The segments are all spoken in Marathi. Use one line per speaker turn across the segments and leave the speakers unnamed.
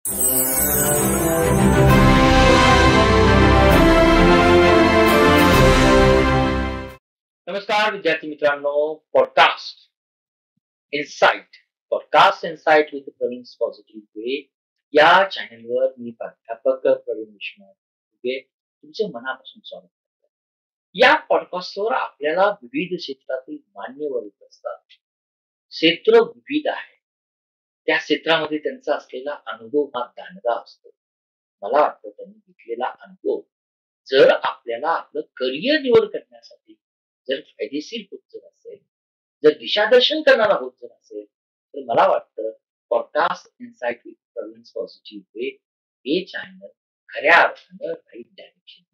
नमस्कार विद्यार्थी मित्रांनो, podcast insight with Praveen positive way या चॅनलवर मी प्राध्यापक प्रवीण विश्वनाथ तुमचे मनापासून स्वागत करतो. या पॉडकास्टवर आपल्याला विविध क्षेत्रातील मान्यवर येत असतात. क्षेत्र विविध आहे, त्या क्षेत्रामध्ये त्यांचा असलेला अनुभव हा दांडगा असतो. मला वाटतं त्यांनी घेतलेला अनुभव जर आपल्याला आपलं करिअर निवड करण्यासाठी जर फायदेशीर होत जर असेल, जर दिशादर्शन करणारा होत जर असेल, तर मला वाटतं podcast insight with Praveen positive way हे चॅनल खऱ्या अर्थानं राईट डायरेक्शन.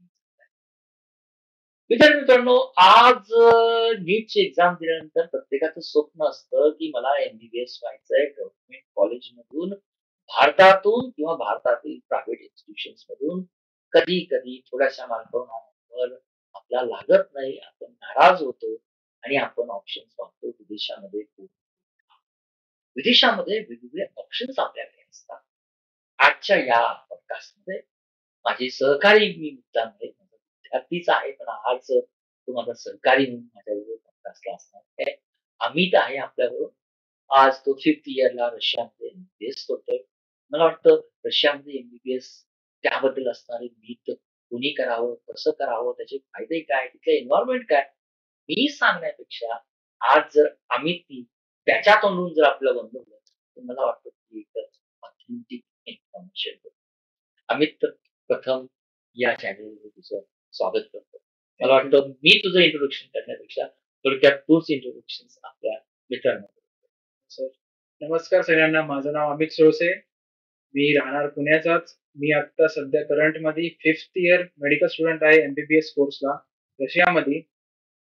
विद्यार्थी मित्रांनो, आज नीटची एक्झाम दिल्यानंतर प्रत्येकाचं स्वप्न असतं की मला एमबीबीएस व्हायचंय गव्हर्नमेंट कॉलेजमधून, भारतातून किंवा भारतातील प्रायव्हेट इन्स्टिट्यूशन्स मधून. कधी कधी थोड्याशा मार्कावर आपला लागत नाही, आपण नाराज होतो आणि आपण ऑप्शन्स वापरतो विदेशामध्ये. विदेशामध्ये वेगवेगळे ऑप्शन्स आपल्याकडे असतात. आजच्या या पॉडकास्ट मध्ये माझे सहकारी मी मुद्दाम आहे, माझा विद्यार्थीच आहे, पण आज तो माझा सहकारी म्हणून माझ्याबरोबर पॉडकास्टला असणार आहे. अमित आहे आपल्याबरोबर. आज तो 5th इयरला रशियामध्ये एमबीबीएस करतोय. मला वाटतं रशियामध्ये एमबीबीएस त्याबद्दल असणारे भीत, कोणी करावं, कसं करावं, त्याचे फायदे काय, तिथलं एन्व्हायरमेंट काय, मी सांगण्यापेक्षा आज जर अमितनी त्याच्या तोंडून जर आपलं बनवलं तर मला वाटतं की एकच ऑथेंटिक इन्फॉर्मेशन. अमित, प्रथम या चॅनलवर तुझं स्वागत करतो. मला वाटतं मी तुझं इंट्रोडक्शन करण्यापेक्षा थोडक्यात तूच इंट्रोडक्शन आपल्या मित्रांना.
सर नमस्कार सगळ्यांना, माझं नाव अमित सोळसे, मी राहणार पुण्याचाच. मी आता सध्या करंट मध्ये 5th इयर मेडिकल स्टुडंट आहे एमबीबीएस कोर्सला रशियामध्ये.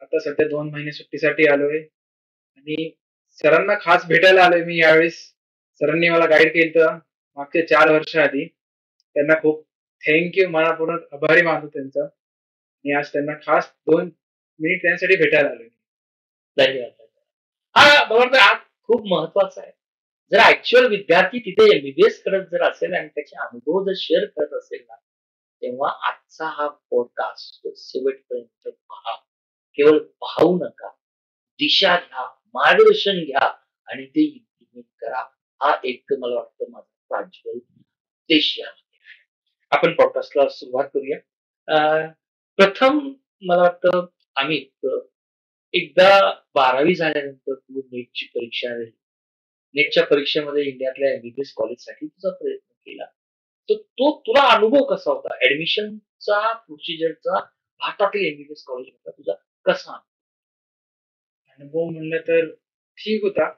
आता सध्या 2 महिने सुट्टीसाठी आलोय आणि सरांना खास भेटायला आलोय मी यावेळेस. सरांनी मला गाईड केलं मागच्या 4 वर्ष आधी. त्यांना खूप थँक्यू, मनापूर्वक आभारी मानतो त्यांचा. आणि आज त्यांना खास 2 मिनिट त्यांच्यासाठी भेटायला आलोय.
धन्यवाद. हा बरोबर, आज खूप महत्वाचं आहे. जर ऍक्च्युअल विद्यार्थी तिथे एमबीबीएस करत जर असेल आणि त्याचे अनुभव जर शेअर करत असेल ना, तेव्हा आजचा हा पॉडकास्ट शेवटपर्यंत पहा. केवळ पाहू नका, दिशा घ्या, मार्गदर्शन घ्या आणि ते इम्प्लिमेंट करा. हा एक मला वाटतं माझा प्रांजळ उद्देश यामध्ये आहे. आपण पॉडकास्टला सुरुवात करूया. प्रथम मला वाटतं आम्ही एकदा 12वी झाल्यानंतर तू नीटची परीक्षा दिली. नीटच्या परीक्षेमध्ये इंडियातल्या एमबीबीएस कॉलेजसाठी तुझा प्रयत्न केला. तर तो तुला अनुभव कसा होता? ऍडमिशनचा प्रोसिजरचा भारतातील एमबीबीएस कॉलेजमधला तुझा कसा?
अनुभव म्हणलं तर ठीक होता.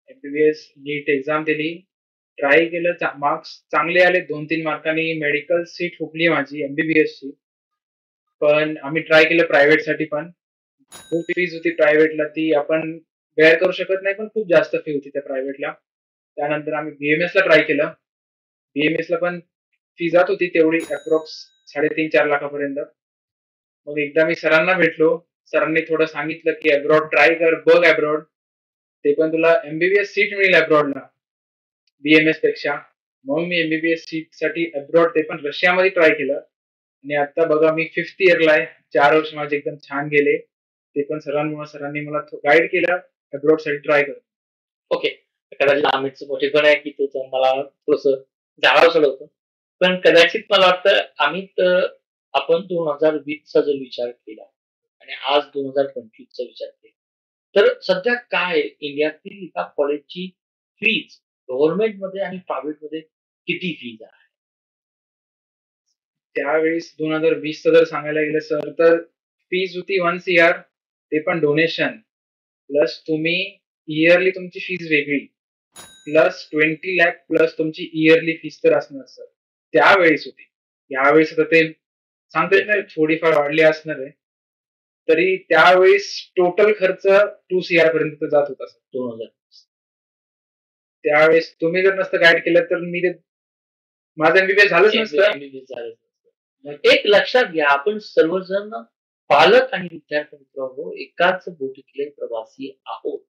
एमबीबीएस नीट एक्झाम दिली, ट्राय केलं, मार्क्स चांगले आले. 2-3 मार्कांनी मेडिकल सीट हुकली माझी एमबीबीएस ची. पण आम्ही ट्राय केलं प्रायव्हेट साठी पण. खूप फीज होती प्रायव्हेटला, ती आपण बेअर करू शकत नाही, पण खूप जास्त फी होती त्या प्रायव्हेटला. त्यानंतर आम्ही बीएमएस ला ट्राय केलं. बीएमएस ला पण फी जात होती तेवढी, अप्रॉक्स 3.5-4 लाखापर्यंत. मग एकदा मी सरांना भेटलो. सरांनी थोडं सांगितलं की अब्रॉड ट्राय कर, बघ अब्रॉड, ते पण तुला एमबीबीएस सीट मिळेल अब्रॉडला बीएमएस पेक्षा. मग मी एमबीबीएस सीट साठी अब्रॉड, ते पण रशियामध्ये ट्राय केलं. आणि आता बघा मी 5th इयरला आहे. 4 वर्ष माझे एकदम छान गेले. ते पण सरांनी मला गाईड केलं अब्रॉड साठी ट्राय कर.
ओके, कदाचित अमितचं मोठेपण आहे की तो मला थोडस जाळावं होतं. पण कदाचित मला वाटतं अमित, आपण 2020चा जर विचार केला आणि आज 2025चा विचार केला तर सध्या काय इंडियातील एका कॉलेजची फीज गव्हर्नमेंट मध्ये आणि प्रायव्हेट मध्ये किती फीज आहे?
त्यावेळेस 2020चं जर सांगायला गेलं सर, तर फीज होती 1 CR, ते पण डोनेशन प्लस तुम्ही इयरली तुमची फीज वेगळी, प्लस 20 लाख प्लस तुमची इयरली फीज तर असणार सर. त्यावेळेस होती. यावेळेस आता ते सांगता येत नाही, थोडीफार वाढली असणार आहे. तरी त्यावेळेस टोटल खर्च 2 CR पर्यंत जात होता सर.
2000.
त्यावेळेस तुम्ही जर नसतं गाईड केलं तर मी ते माझं एमबीबीएस झालंच नसतं.
एक लक्षात घ्या, आपण सर्वजण पालक आणि विद्यार्थी मित्रांनो एकाच बोटीतले प्रवासी आहोत.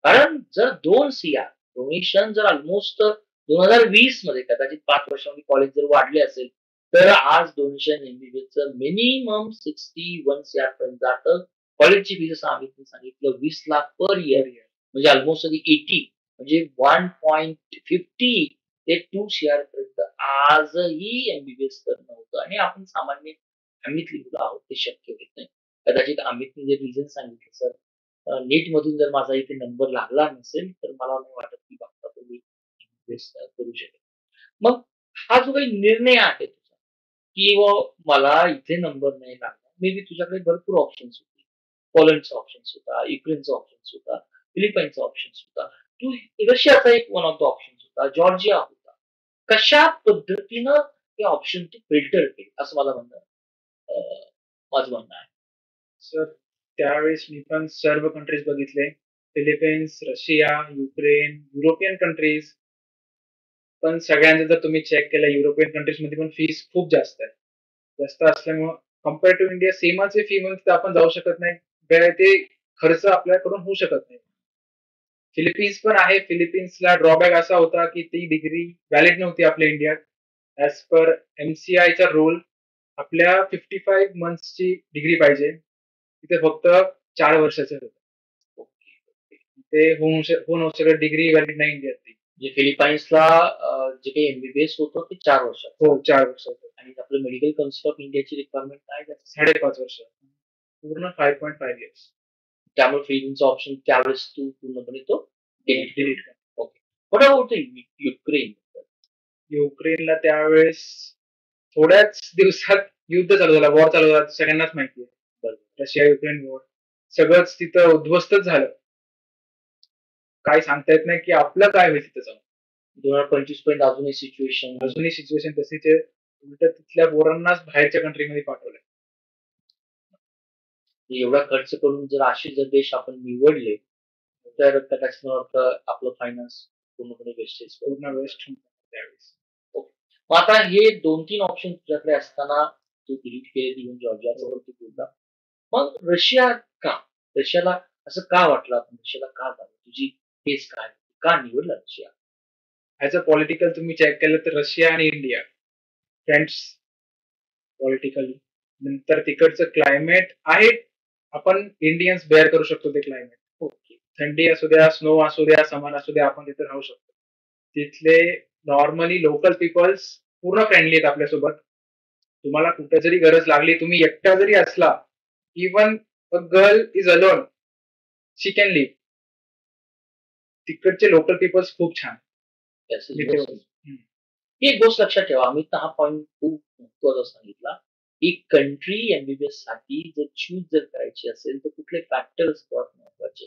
कारण जर 2 CR डोनेशन जर ऑलमोस्ट 2020 मध्ये कदाचित 5 वर्षांनी कॉलेज जर वाढले असेल, तर आज डोनेशन एमबीबीएसचं मिनिमम 61 CR पर्यंत जातं. कॉलेजची फी जसं आम्ही सांगितलं 20 लाख पर इयर म्हणजे ऑलमोस्ट 80 म्हणजे 1.50 ते 2 CR पर्यंत आजही एमबीबीएस करणं होतं आणि आपण सामान्य फॅमिलीतली मुलं आहोत ते शक्य होत नाही. कदाचित अमितने जे रिझन सांगितलं सर नीट मधून जर माझा इथे नंबर लागला नसेल, तर मला नाही वाटत की बघता करू शकेल. मग हा जो काही निर्णय आहे तुझा, की मला इथे नंबर नाही लागला. मे बी तुझ्याकडे भरपूर ऑप्शन्स होते. पोलंडचा ऑप्शन्स होता, युक्रेनचा ऑप्शन्स होता, फिलिपाईनचा ऑप्शन्स होता. तू रशियाचा एक वन ऑफ द ऑप्शन्स होता, जॉर्जिया होता. कशा पद्धतीनं ते ऑप्शन तू फिल्टर केले असं मला माझं म्हणणं आहे.
सर त्यावेळेस मी पण सर्व कंट्रीज बघितले. Philippines, Russia, Ukraine, European countries. पण सगळ्यांचं जर तुम्ही चेक केलं युरोपियन कंट्रीज मध्ये पण फीस खूप जास्त आहे. जास्त असल्यामुळं कम्पेअर टू इंडिया सेमच फी म्हणून तिथं आपण जाऊ शकत नाही. ते खर्च आपल्याकडून होऊ शकत नाही. फिलिपिन्स पण आहे. फिलिपिन्सला ड्रॉबॅक असा होता की ती डिग्री व्हॅलिड नव्हती आपल्या इंडियात. ॲज पर एमसीआयचा रूल आपल्या 55 मंथ्सची डिग्री पाहिजे. तिथे फक्त 4 वर्षाचं होतं. ते होऊन होऊ शकत डिग्री व्हॅलिड नाही इंडियातली.
म्हणजे फिलिपाईन्सला जे काही एमबीबीएस होतं ते 4 वर्षाचं
हो 4 वर्षाचं.
आणि आपलं मेडिकल काउन्सिल ऑफ इंडियाची रिक्वायरमेंट काय आहे त्याचं?
5.5 वर्ष. पूर्ण 5.5 इयर्स.
त्यामुळे फिलिपिन्सचा ऑप्शन त्यावेळेस तू पूर्णपणे तो डिलीट
डिलीट कर.
ओके. What about Ukraine?
युक्रेनला त्यावेळेस थोड्याच दिवसात युद्ध चालू झालं, वॉर चालू झाला. सगळ्यांनाच माहिती आहे.
बरोबर.
Russia Ukraine war. सगळंच तिथं उद्ध्वस्तच झालं. काय सांगता येत नाही की आपलं काय होईल तिथं जाऊन.
2025 पर्यंत अजूनही सिच्युएशन
अजूनही सिच्युएशन तशीच आहे. उलट तिथल्या पोरांनाच बाहेरच्या कंट्रीमध्ये पाठवलंय.
एवढा खर्च करून जर असे जर देश आपण निवडले, तर कदाचित मला वाटतं आपलं फायनान्स पूर्णपणे वेस्टेज
पूर्ण वेस्ट त्यावेळेस.
ओके. मग आता हे 2-3 ऑप्शन तुझ्याकडे असताना तू डिलीट केले इव्हन जॉर्जियाचं वरती बोलला. मग रशिया का? रशियाला असं का वाटलं आपण रशियाला का जावं? तुझी केस काय? का निवडला रशिया?
ॲज अ पॉलिटिकल तुम्ही चेक केलं तर रशिया आणि इंडिया फ्रेंड्स पॉलिटिकली. नंतर तिकडचं क्लायमेट आहे. आपण इंडियन्स बेअर करू शकतो ते क्लायमेट.
ओके.
थंडी असू द्या, स्नो असू द्या, समर असू द्या, आपण तिथे राहू शकतो. तिथले नॉर्मली लोकल पीपल्स पूर्ण फ्रेंडली आहेत आपल्यासोबत. तुम्हाला कुठे जरी गरज लागली, तुम्ही एकटा जरी असला, even a girl is alone, she can live. तिकडचे लोकल पीपल्स खूप छान.
Yes, yes,
तिथे
yes. ही एक गोष्ट लक्षात ठेवा. अमितनं हा पॉइंट खूप महत्वाचा सांगितला, की कंट्री एमबीबीएस साठी जर चूज जर करायची असेल, तर कुठले फॅक्टर्स सर्वात महत्वाचे?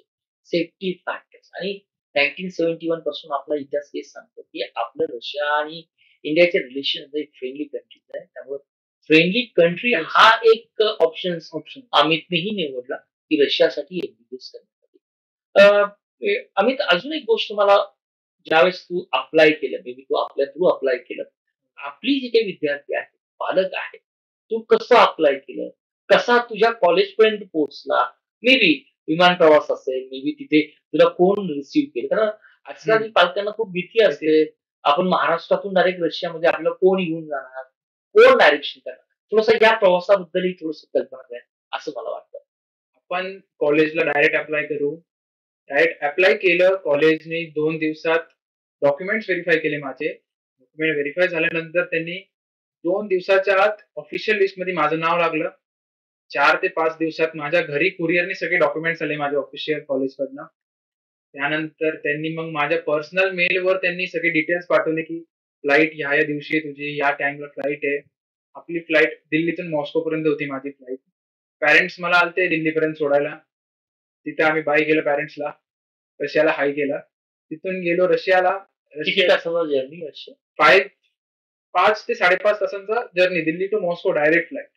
सेफ्टी फॅक्टर्स आणि 1971 पासून आपला इतिहास हेच सांगतो, की आपलं रशिया आणि इंडियाचे रिलेशन एक फ्रेंडली कंट्रीज आहे. त्यामुळे फ्रेंडली कंट्री हा एक ऑप्शन अमितनेही निवडला, की रशियासाठी एमबीबीएस करण्यासाठी. अमित अजून एक गोष्ट मला ज्यावेळेस तू अप्लाय केलं, मे बी तू आपल्या थ्रू अप्लाय केलं. आपली जी काही विद्यार्थी आहेत, पालक आहेत, तू कसं अप्लाय केलं? कसा तुझ्या कॉलेजपर्यंत पोहोचला? मे बी विमान प्रवास असेल, मे बी तिथे तुला कोण रिसीव्ह केलं? कारण आजकाल पालकांना खूप भीती असते. आपण महाराष्ट्रातून डायरेक्ट रशियामध्ये आपल्याला कोण घेऊन जाणार? कोण डायरेक्शन करणार? थोडंसं या प्रवासाबद्दलही थोडंसं कल्पना द्या, असं मला वाटतं.
आपण कॉलेजला डायरेक्ट अप्लाय करू. डायरेक्ट अप्लाय केलं कॉलेजने 2 दिवसात डॉक्युमेंट्स व्हेरिफाय केले माझे. डॉक्युमेंट व्हेरिफाय झाल्यानंतर त्यांनी 2 दिवसाच्या आत ऑफिशियल लिस्टमध्ये माझं नाव लागलं. 4 ते 5 दिवसात माझ्या घरी कुरिअरने सगळे डॉक्युमेंट्स आले माझ्या ऑफिशियल कॉलेजकडनं. त्यानंतर त्यांनी मग माझ्या पर्सनल मेलवर त्यांनी सगळे डिटेल्स पाठवले, की फ्लाइट ह्या-ह्या दिवशी आहे तुझी, या टाईमला फ्लाइट आहे. आपली फ्लाइट दिल्लीतून मॉस्कोपर्यंत होती माझी फ्लाइट. पॅरेंट्स मला आलते दिल्लीपर्यंत सोडायला. तिथे आम्ही बाय केलं पॅरेंट्सला. रशियाला हाय केला. तिथून गेलो रशियाला.
किती तासाचा जर्नी रशिया?
5 ते 5.5 तासांचा journey Delhi to Moscow direct flight.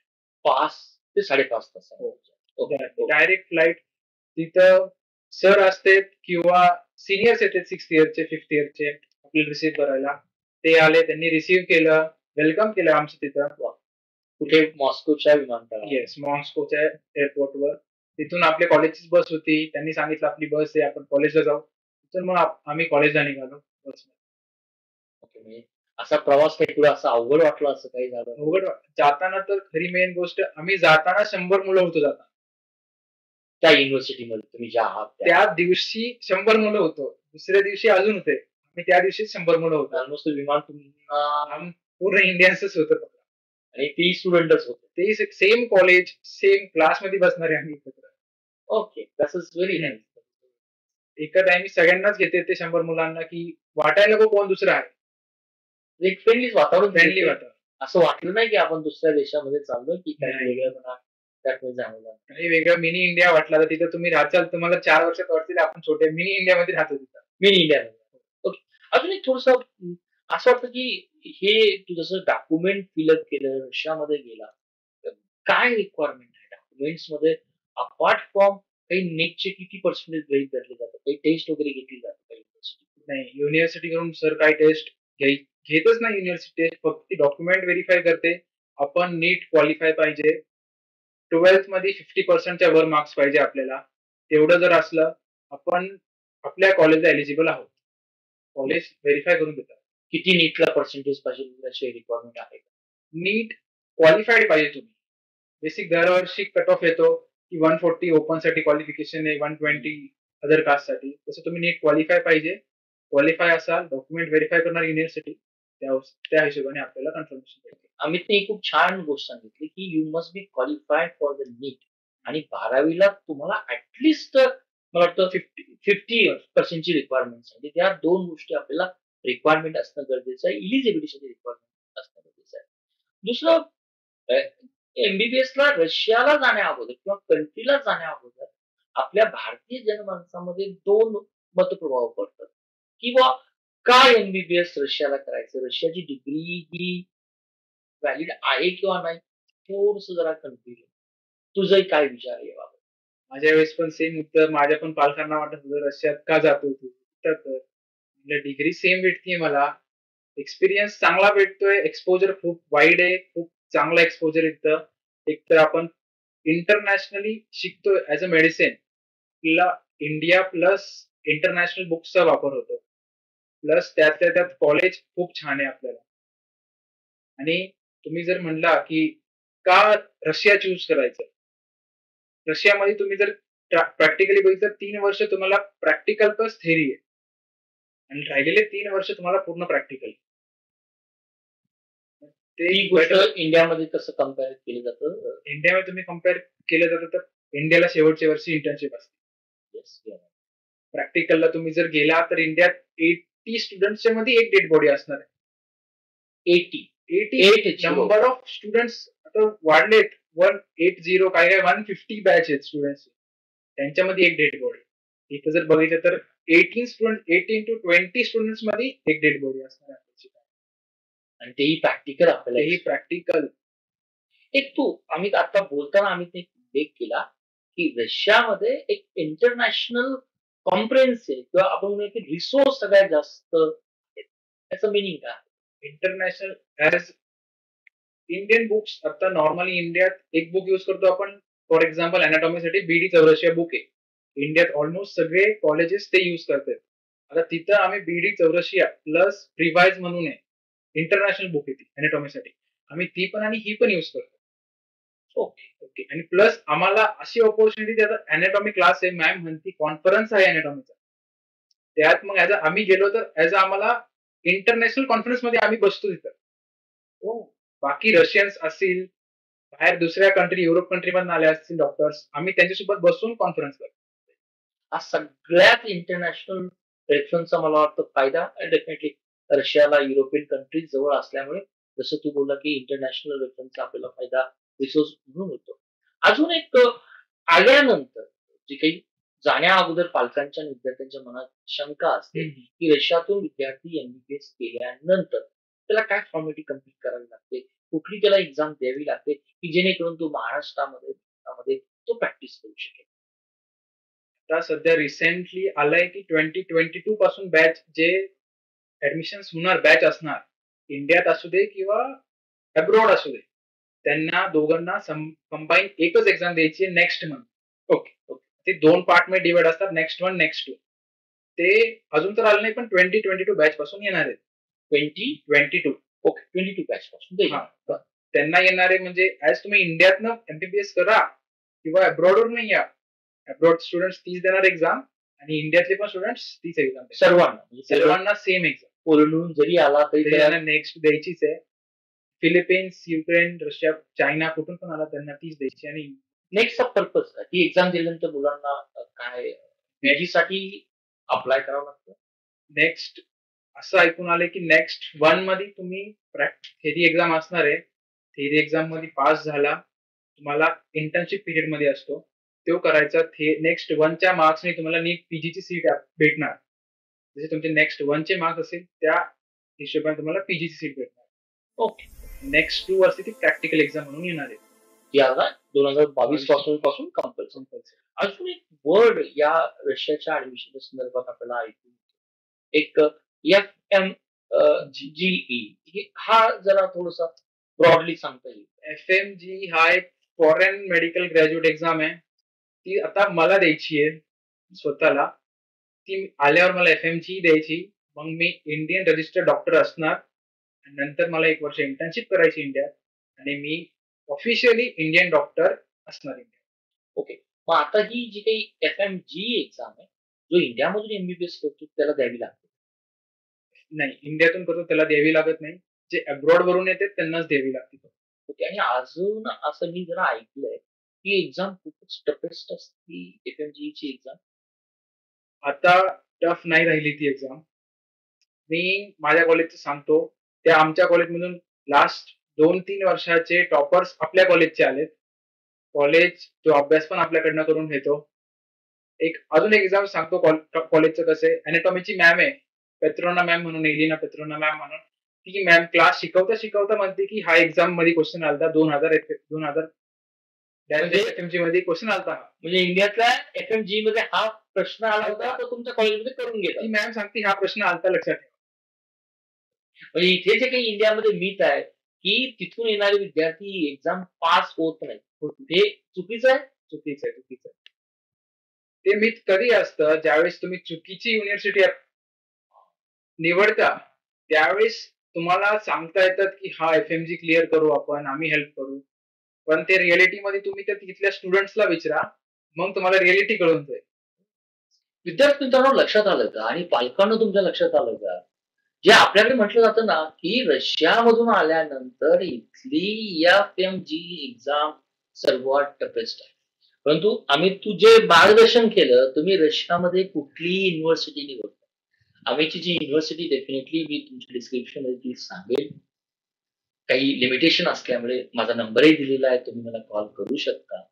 5 ते 5.5 तास.
हो.
ओके.
Direct flight. तिथं सर असतात किंवा सीनियर्स येतात 6th इयरचे, 5th इयरचे आपल्याला रिसीव्ह करायला. ते आले, त्यांनी रिसीव्ह केलं, वेलकम केलं आमचं तिथं.
कुठे? मॉस्कोच्या विमानतळावर?
येस, मॉस्कोच्या एअरपोर्टवर. तिथून आपल्या कॉलेजचीच बस होती. त्यांनी सांगितलं आपली बस आहे, आपण कॉलेजला जाऊ. तर मग आम्ही कॉलेजला निघालो बसने.
म्हणजे असा प्रवास काही तुला असा अवघड वाटला असं काही झालं?
अवघड जाताना तर खरी मेन गोष्ट आम्ही जाताना 100 मुलं होतो जाताना.
त्या युनिव्हर्सिटीमध्ये तुम्ही ज्या आहात
त्या दिवशी 100 मुलं होतो. दुसऱ्या दिवशी अजून होते. आणि त्या दिवशी 100 मुलं होतो.
ऑलमोस्ट विमान तुम्हाला
पूर्ण इंडियन्सच होतं.
आणि ती स्टुडंटच होते.
ते सेम कॉलेज, सेम क्लासमध्ये बसणारे आम्ही एकत्र.
Okay, that is very nice.
एका टाइमी सगळ्यांनाच घेते ते 100 मुलांना, की वाटायला नको कोण दुसरा आहे.
एक फ्रेंडली वातावरण
फ्रेंडली
दिसते.
वातावरण.
असं वाटलं नाही की आपण दुसऱ्या देशामध्ये चाललोय की काही
नाही.
वेगळं त्यातनं जाणवलं.
काही वेगळं मिनी इंडिया वाटला तर तिथं तुम्ही राहाल तुम्हाला 4 वर्षात वाटतील आपण छोट्या मिनी इंडियामध्ये राहतो तिथं.
मिनी इंडियामध्ये. ओके. अजून एक थोडंसं असं वाटतं की हे तू जसं डॉक्युमेंट फिलअप केलं, रशियामध्ये गेला. तर काय रिक्वायरमेंट आहे डॉक्युमेंट्समध्ये अपार्ट फ्रॉम काही नेटचे किती पर्सेंटेज ग्रेड धरले जातात? काही टेस्ट वगैरे घेतली जाते का युनिव्हर्सिटी?
नाही, युनिव्हर्सिटीकडून सर काही टेस्ट घेतच नाही युनिव्हर्सिटी टेस्ट. फक्त ती डॉक्युमेंट व्हेरिफाय करते. आपण नीट क्वालिफाय पाहिजे. 12th मध्ये 50% च्या वर मार्क्स पाहिजे आपल्याला. तेवढं जर असलं, आपण आपल्या कॉलेजला एलिजिबल आहोत. कॉलेज व्हेरिफाय करून देतात.
किती नीटला पर्सेंटेज पाहिजे अशी रिक्वायरमेंट आहे का?
नीट क्वालिफाईड पाहिजे तुम्ही. बेसिक दरवर्षी कट ऑफ येतो की 140 ओपन साठी क्वालिफिकेशन आहे, 120 अदर कास्ट साठी. तसं तुम्ही नीट क्वालिफाय पाहिजे. क्वालिफाय असाल, डॉक्युमेंट व्हेरिफाय करणार युनिव्हर्सिटी. त्या हिशोबाने आपल्याला कन्फर्मेशन पाहिजे.
अमितने खूप छान गोष्ट सांगितली की you must be qualified for the NEET आणि 12वीला तुम्हाला ऍटलिस्ट मला वाटतं 50% रिक्वायरमेंट आहे. त्या दोन गोष्टी आपल्याला रिक्वायरमेंट असणं गरजेचं आहे. इलिजिबिलिटीसाठी रिक्वायरमेंट असणं गरजेचं आहे. दुसरं एमबीबीएस ला रशियाला जाण्या अगोदर किंवा कंट्रीला जाण्या अगोदर आपल्या भारतीय जनमानसामध्ये दोन मतप्रभाव पडतात किंवा काय एमबीबीएस रशियाला करायचं, रशियाची डिग्री ही व्हॅलिड आहे किंवा नाही, थोडस जरा कन्फ्युजन. तुझंही काय विचार आहे याबाबत?
माझ्या वेळेस पण सेम उत्तर माझ्या पण पालकांना वाटत होतं रशियात का जातो तू. तर डिग्री सेम भेटतीये मला. एक्सपिरियन्स चांगला भेटतोय. एक्सपोजर खूप वाईड आहे. खूप चांगला एक्सपोजर इथं. एक तर आपण इंटरनॅशनली शिकतोय ऍज अ मेडिसिन. आपल्याला इंडिया प्लस इंटरनॅशनल बुक्सचा वापर होतो. प्लस त्यातल्या त्यात कॉलेज खूप छान आहे आपल्याला. आणि तुम्ही जर म्हणला की का रशिया चूज करायचं. रशियामध्ये तुम्ही जर प्रॅक्टिकली बघितलं तर 3 वर्ष तुम्हाला प्रॅक्टिकल प्लस थेअरी आहे. आणि राहिलेले 3 वर्ष तुम्हाला पूर्ण प्रॅक्टिकल. ते
ही गोष्ट इंडियामध्ये कसं कम्पेअर केलं जातं?
इंडियामध्ये तुम्ही कम्पेअर केलं जातं तर इंडियाला शेवटच्या वर्षी इंटर्नशिप असते.
येस.
प्रॅक्टिकलला तुम्ही जर गेला तर इंडियात 80 स्टुडंट्सच्या मध्ये एक डेड बॉडी असणार आहे. 80 नंबर ऑफ स्टुडंट्स आता वाढलेत. 180 काय काय 150 बॅच आहेत स्टुडंट्स. त्यांच्यामध्ये एक डेड बॉडी. इथं जर बघितलं तर 18 स्टुडंट 18 टू 20 स्टुडंट्स मध्ये एक डेड बॉडी असणार आहे.
आणि तेही प्रॅक्टिकल आपल्याला.
तेही प्रॅक्टिकल.
एक तू आम्ही आता बोलताना आम्ही एक उल्लेख केला की रशियामध्ये एक इंटरनॅशनल कॉन्फरन्स आहे किंवा आपण म्हणूया की रिसोर्स सगळ्यात जास्त आहेत. त्याचं मिनिंग काय?
इंटरनॅशनल ऍज इंडियन बुक्स आता नॉर्मली इंडियात एक बुक यूज करतो आपण. फॉर एक्झाम्पल अॅनाटॉमीसाठी बीडी चौरसिया बुक आहे. इंडियात ऑलमोस्ट सगळे कॉलेजेस ते यूज करतात. आता तिथं आम्ही बीडी चौरसिया प्लस प्रिवाइज म्हणून आहे. इंटरनॅशनल बुक आहे ती अॅनाटॉमीसाठी. आम्ही ती पण आणि ही पण यूज करतो.
ओके.
ओके. आणि प्लस आम्हाला अशी ऑपॉर्च्युनिटी आता अॅनाटॉमी क्लास आहे. मॅम म्हणती कॉन्फरन्स आहे अॅनाटॉमीचा. त्यात मग ऍज आम्ही गेलो तर ऍज आम्हाला इंटरनॅशनल कॉन्फरन्स मध्ये आम्ही बसतो तिथं. हो. बाकी रशियन्स असतील, बाहेर दुसऱ्या कंट्री युरोप कंट्री मधून आले असतील डॉक्टर्स, आम्ही त्यांच्यासोबत बसून कॉन्फरन्स करतो.
हा सगळ्यात इंटरनॅशनल प्लेटफॉर्मचा मला वाटतं फायदा डेफिनेटली रशियाला युरोपियन कंट्रीज जवळ असल्यामुळे जसं तू बोलला की इंटरनॅशनल रेफरन्सचा आपल्याला फायदा रिसोर्स म्हणून होतो. अजून एक आल्यानंतर जे काही जाण्या अगोदर पालकांच्या आणि विद्यार्थ्यांच्या मनात शंका असते की रशियातून विद्यार्थी एमबीबीएस केल्यानंतर त्याला काय फॉर्मॅलिटी कम्प्लीट करावी लागते, कुठली त्याला एक्झाम द्यावी लागते की जेणेकरून तो महाराष्ट्रामध्ये तो प्रॅक्टिस करू शकेल.
आता सध्या रिसेंटली आलंय की 2022 पासून बॅच जे ऍडमिशन होणार बॅच असणार इंडियात असू दे किंवा अब्रॉड असू दे, त्यांना दोघांना कंबाईन एकच एक्झाम द्यायची आहे नेक्स्ट मंथ. Okay okay. ते 2 पार्ट मध्ये डिवाइड असतात. Next one next two. ते अजून तर आलं नाही पण 2022 बॅच पासून येणार आहेत. 22
ओके 22 बॅच पासून ते
हा. त्यांना येणारे म्हणजे ऍज तुम्ही इंडियातनं एमबीबीएस करा किंवा अब्रॉडवरून या, अब्रॉड स्टुडंट 30 देणार एक्झाम आणि इंडियातले पण स्टुडंट्स 30 एक्झाम
सर्वांना म्हणजे
सर्वांना सेम एक्झाम
ओरडून जरी आला तरी
तरी त्यांना नेक्स्ट द्यायचीच आहे. फिलिपिन्स, युक्रेन, रशिया, चायना कुठून पण आला त्यांना तीच द्यायची. आणि
नेक्स्टचा पर्पज काय ती एक्झाम दिल्यानंतर मुलांना काय पीजी साठी अप्लाय करावं लागतं.
नेक्स्ट असं ऐकून आलंय की नेक्स्ट 1 मध्ये तुम्ही थेरी एक्झाम असणार आहे. थेरी एक्झाम मध्ये पास झाला तुम्हाला इंटर्नशिप पिरियड मध्ये असतो तो करायचा. नेक्स्ट 1च्या मार्क्सने तुम्हाला नीट पीजीची सीट भेटणार. जसे तुमचे नेक्स्ट 1चे मार्क्स असेल त्या हिशोबाने तुम्हाला पीजीची सीट भेटणार.
ओके
नेक्स्ट 2 वर्ष ती प्रॅक्टिकल एक्झाम म्हणून येणार आहे.
ती आता 2022 पासून कंपल्सरी. अजून एक वर्ड या रशियाच्या ऍडमिशन संदर्भात आपल्याला ऐकून एक FMGE हा जरा थोडासा ब्रॉडली सांगता येईल.
FMG हा एक फॉरेन मेडिकल ग्रॅज्युएट एक्झाम आहे. ती आता मला द्यायची आहे स्वतःला. ती आल्यावर मला FMG द्यायची. मग मी इंडियन रजिस्टर्ड डॉक्टर असणार. नंतर मला 1 वर्ष इंटर्नशिप करायची इंडियात आणि मी ऑफिशियली इंडियन डॉक्टर असणार इंडियात.
ओके मग आता ही जी काही FMG एक्झाम आहे जो इंडियामधून एमबीबीएस करतो त्याला द्यावी लागते.
नाही, इंडियातून करतो त्याला द्यावी लागत नाही. जे अब्रॉड वरून येते त्यांनाच द्यावी लागते.
ओके आणि अजून असं मी जरा ऐकलंय की एक्झाम खूपच टफेस्ट असते FMG ची एक्झाम.
आता टफ नाही राहिली ती एक्झाम. मी माझ्या कॉलेजचं सांगतो. त्या आमच्या कॉलेजमधून लास्ट 2-3 वर्षाचे टॉपर्स आपल्या कॉलेजचे आलेत. कॉलेज तो अभ्यास पण आपल्याकडनं करून घेतो. अजून एक एक्झाम सांगतो कॉलेजचं कसं आहे. अॅनाटॉमीची मॅम आहे पेट्रोना मॅम म्हणून, एलिना पेट्रोना मॅम म्हणून. ती मॅम क्लास शिकवता म्हणते की हा एक्झाम मध्ये क्वेश्चन आलता 2000 FMG मध्ये क्वेश्चन आलता.
म्हणजे इंडियातल्या FMG मध्ये हा प्रश्न आला होता तो तुमच्या कॉलेजमध्ये करून घेतला.
ती मॅम सांगते हा प्रश्न आलता लक्षात ठेवा.
म्हणजे इथे जे काही इंडियामध्ये मिथ आहे की तिथून येणारे विद्यार्थी एक्झाम पास होत नाही हे चुकीचं आहे.
ते मिथ कधी असतं ज्यावेळेस तुम्ही चुकीची युनिव्हर्सिटी निवडता त्यावेळेस तुम्हाला सांगता येतात की हा FMG क्लिअर करू आपण, आम्ही हेल्प करू. पण ते रिअलिटी मध्ये तुम्ही त्या तिथल्या स्टुडंट्सला विचारा मग तुम्हाला रिअलिटी कळून जाईल.
विद्यार्थ्यांना लक्षात आलं का आणि पालकांना तुमच्या लक्षात आलं का जे आपल्याकडे म्हटलं जातं ना की रशियामधून आल्यानंतर इथली FMG एक्झाम सर्वात टफेस्ट आहे. परंतु आम्ही तू जे मार्गदर्शन केलं तुम्ही रशियामध्ये कुठलीही युनिव्हर्सिटी निवडता. आम्हीची जी युनिव्हर्सिटी डेफिनेटली मी तुमच्या डिस्क्रिप्शन मध्ये ती सांगेल. काही लिमिटेशन असल्यामुळे माझा नंबरही दिलेला आहे तुम्ही मला कॉल करू शकता.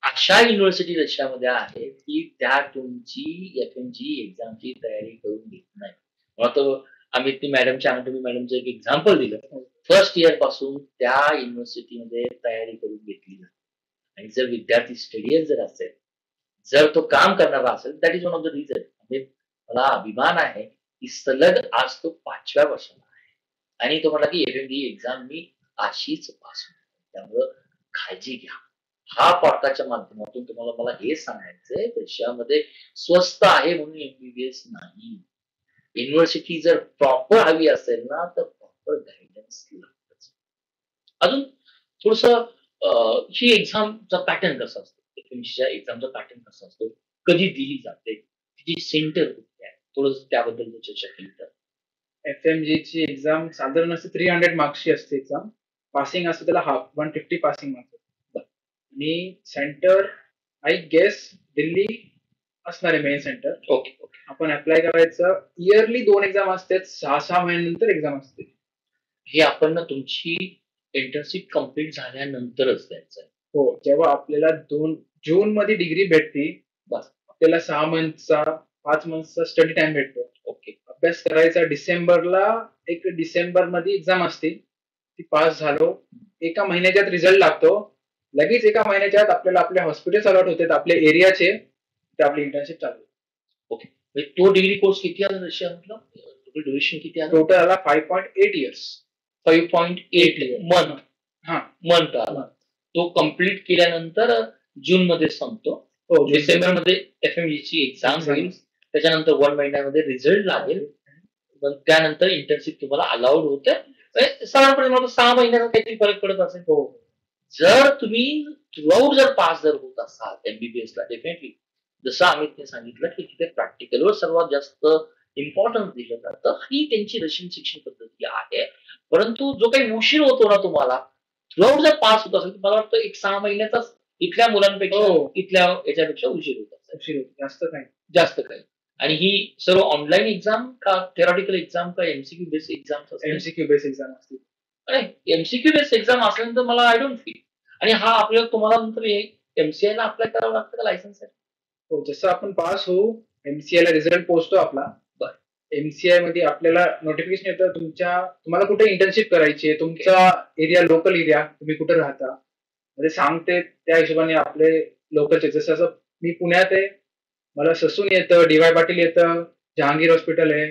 अशा युनिव्हर्सिटी रशियामध्ये आहेत की त्या तुमची FMG एक्झामची तयारी करून घेत नाही. मला आम्ही मॅडमचं एक एक्झाम्पल दिलं. फर्स्ट इयर पासून त्या युनिव्हर्सिटीमध्ये तयारी करून घेतली जाते. आणि जर विद्यार्थी स्टडीज जर असेल जर तो काम करणारा असेल that is one of the reason. म्हणजे मला अभिमान आहे की सलग आज तो 5व्या वर्षाला आहे आणि तो म्हणला की FMG एक्झाम मी अशीच पास होतो. त्यामुळं काळजी घ्या. हा पॉडकास्टच्या माध्यमातून तुम्हाला मला हे सांगायचंय रशियामध्ये स्वस्त आहे म्हणून MBBS नाही. युनिव्हर्सिटी जर प्रॉपर हवी असेल ना तर प्रॉपर गायडन्स लागतच. अजून थोडस ही एक्झामचा पॅटर्न कसा असतो. FMGच्या एक्झामचा पॅटर्न कसा असतो, कधी दिली जाते, तिची सेंटर कुठे आहे, थोडस त्याबद्दल चर्चा केली तर.
FMG ची एक्झाम साधारण असते 300 मार्क्सची असते एक्झाम. पासिंग असते त्याला हाफ 150 पासिंग मार्क्स. आणि सेंटर आय गेस दिल्ली असणार आहे मेन सेंटर.
ओके
आपण अप्लाय करायचं. इयरली 2 एक्झाम असतात. 6 महिन्यानंतर एक्झाम असते.
हे आपण ना तुमची इंटर्नशिप कम्प्लीट झाल्यानंतरच द्यायचं आहे.
हो, जेव्हा आपल्याला जून मध्ये डिग्री भेटते आपल्याला 6 मंथचा 5 मंथचा स्टडी टाइम भेटतो.
ओके
अभ्यास करायचा. डिसेंबर मध्ये एक्झाम असते. ती पास झालो 1 महिन्याच्यात रिझल्ट लागतो. लगेच 1 महिन्याच्या आत आपल्याला आपले हॉस्पिटल अलॉट होते आपल्या एरियाचे. तर आपली इंटर्नशिप चालू.
ओके तो डिग्री कोर्स किती आला रशिया म्हटलं. टोटल ड्युरेशन किती आलं.
टोटल आला 5.8 इयर्स.
5.8 मंथ आला. तो कम्प्लीट केल्यानंतर जून मध्ये संपतो. डिसेंबर मध्ये FMG ची एक्झाम होईल. त्याच्यानंतर 1 महिन्यामध्ये रिझल्ट लागेल मग त्यानंतर इंटर्नशिप तुम्हाला अलाउड होते. साधारणपणे मला 6 महिन्याचा काहीतरी फरक पडत असेल.
हो
जर तुम्ही थ्रूआउट जर पास जर होत असाल एमबीबीएसला डेफिनेटली जसं अमितने सांगितलं की तिथे प्रॅक्टिकलवर सर्वात जास्त इम्पॉर्टन्स दिलं जातं ही त्यांची रशियन शिक्षण पद्धती आहे. परंतु जो काही उशीर होतो ना तुम्हाला थ्रूआउट जर पास होत असेल तर मला वाटतं एक 6 महिन्याचाच इथल्या मुलांपेक्षा
हो
इथल्या याच्यापेक्षा उशीर होत असेल.
उशीर होतो, जास्त काही
जास्त काही. आणि ही सर्व ऑनलाईन एक्झाम का थेरॉटिकल एक्झाम का एमसीक्यू बेस्ड एक्झाम असते?
एमसीक्यू बेस एक्झाम असते.
एमसीक्यू बेस्ड एक्झाम असल्यानंतर मला आय डोंट फील आणि हा आपल्याला तुम्हाला नंतर एमसीआय ला अप्लाय करावं लागतं का लायसन्स आहे?
हो जसं आपण पास होऊ एमसीआय ला रिझल्ट पोहोचतो आपला.
बरं.
एमसीआय मध्ये आपल्याला नोटिफिकेशन येतं तुम्हाला कुठे इंटर्नशिप करायची आहे, तुमचा एरिया लोकल एरिया तुम्ही कुठे राहता म्हणजे सांगते त्या हिशोबाने आपले लोकलचे जसं असं मी पुण्यात आहे मला ससून येतं डी वाय पाटील येतं जहांगीर हॉस्पिटल आहे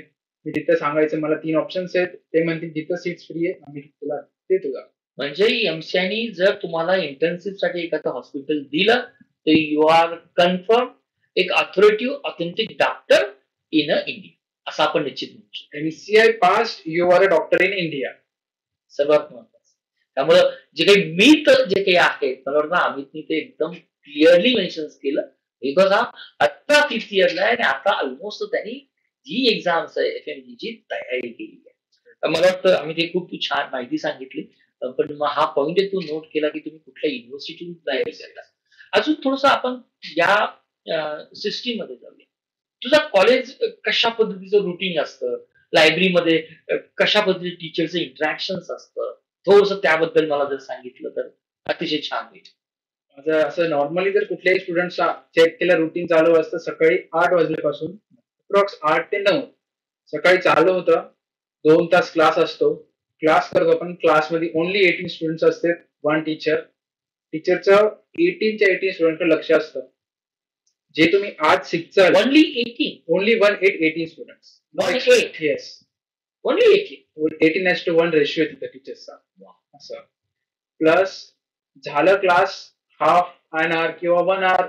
मी तिथं सांगायचं मला 3 ऑप्शन्स आहेत ते म्हणतील जिथं सीट्स फ्री आहे आम्ही तुला देतो जा.
म्हणजे एमसीआयनी जर तुम्हाला इंटर्नशिप साठी एखादं हॉस्पिटल दिलं तर यू आर कन्फर्म एक अथॉरिटिव्ह ऑथेंटिक डॉक्टर इन इंडिया असं आपण निश्चित म्हणू शकतो.
MCI pass you are a doctor in India.
सर्वात महत्वाचं. त्यामुळं जे काही मीथ जे काही आहेत मला वाटतं अमितनी ते एकदम क्लिअरली मेन्शन केलं. बिकॉज हा आता 5th इयरला आहे आणि आता ऑलमोस्ट त्यांनी जी एक्झाम्स आहे एफएमजीची तयारी केली आहे. तर मला वाटतं आम्ही ते खूप छान माहिती सांगितली. पण मग हा पॉइंट तू नोट केला की तुम्ही कुठल्या युनिव्हर्सिटीतून तयारी करता. अजून थोडस आपण या सिस्टीम मध्ये जाऊया. तुझं कॉलेज कशा पद्धतीचं रुटीन असतं लायब्ररीमध्ये कशा पद्धतीचे टीचरचं इंटरॅक्शन असतं थोडस त्याबद्दल मला जर सांगितलं तर अतिशय छान होईल.
माझं असं नॉर्मली जर कुठल्याही स्टुडंटचा चेक केलं रुटीन चालू असतं सकाळी 8 वाजल्यापासून अप्रॉक्स 8 ते 9 सकाळी चालू होतं 2 तास क्लास असतो. क्लास करतो आपण क्लासमध्ये ओनली 18 स्टुडंट्स असते 1 टीचर. टीचरचं 18 च्या 18 स्टुडंटकडे लक्ष असतं. जे तुम्ही आज शिकचाल
only 18
only 18 students.
Only 8?
Yes
only 18
18:1 ratio आहे तिथं टीचर्सचा असं. प्लस झालं क्लास हाफ अन आवर किंवा 1 आवर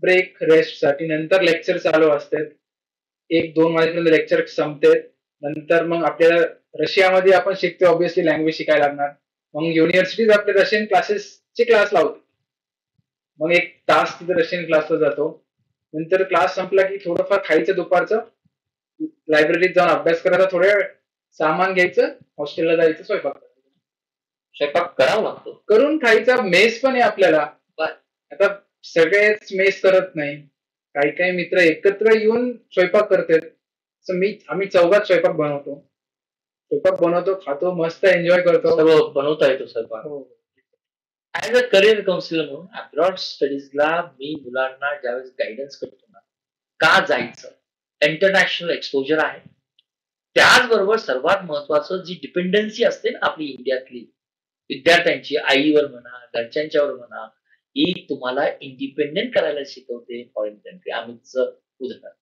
ब्रेक रेस्ट साठी नंतर लेक्चर चालू असतात. 1-2 वाजेपर्यंत लेक्चर संपते. नंतर मग आपल्याला रशियामध्ये आपण शिकतो ऑब्विसली लँग्वेज शिकायला लागणार. मग युनिव्हर्सिटीज आपले रशियन क्लासेसचे क्लास लावते. मग 1 तास तिथे रशियन क्लासला जातो. नंतर क्लास संपला की थोडंफार खायचं दुपारचं लायब्ररीत जाऊन अभ्यास करायचा थोड्या वेळ सामान घ्यायचं हॉस्टेलला जायचं स्वयंपाक करायचा.
स्वयंपाक करावा लागतो
करून खायचा मेस पण आहे आपल्याला.
बरं.
आता सगळेच मेस करत नाही. काही काही मित्र एकत्र येऊन स्वयंपाक करतात. आम्ही चौघात स्वयंपाक बनवतो खातो मस्त एन्जॉय करतो.
सर्व बनवता येतो स्वयंपाक.
हो.
ऍज अ करिअर काउन्सिलर म्हणून अब्रॉड स्टडीजला मी मुलांना ज्यावेळेस गायडन्स करतो ना का जायचं इंटरनॅशनल एक्सपोजर आहे. त्याचबरोबर सर्वात महत्वाचं जी डिपेंडन्सी असते ना आपली इंडियातली विद्यार्थ्यांची आईवर म्हणा घरच्यांच्यावर म्हणा ही तुम्हाला इंडिपेंडेंट करायला शिकवते फॉरेन कंट्री. आम्हीचं उदाहरण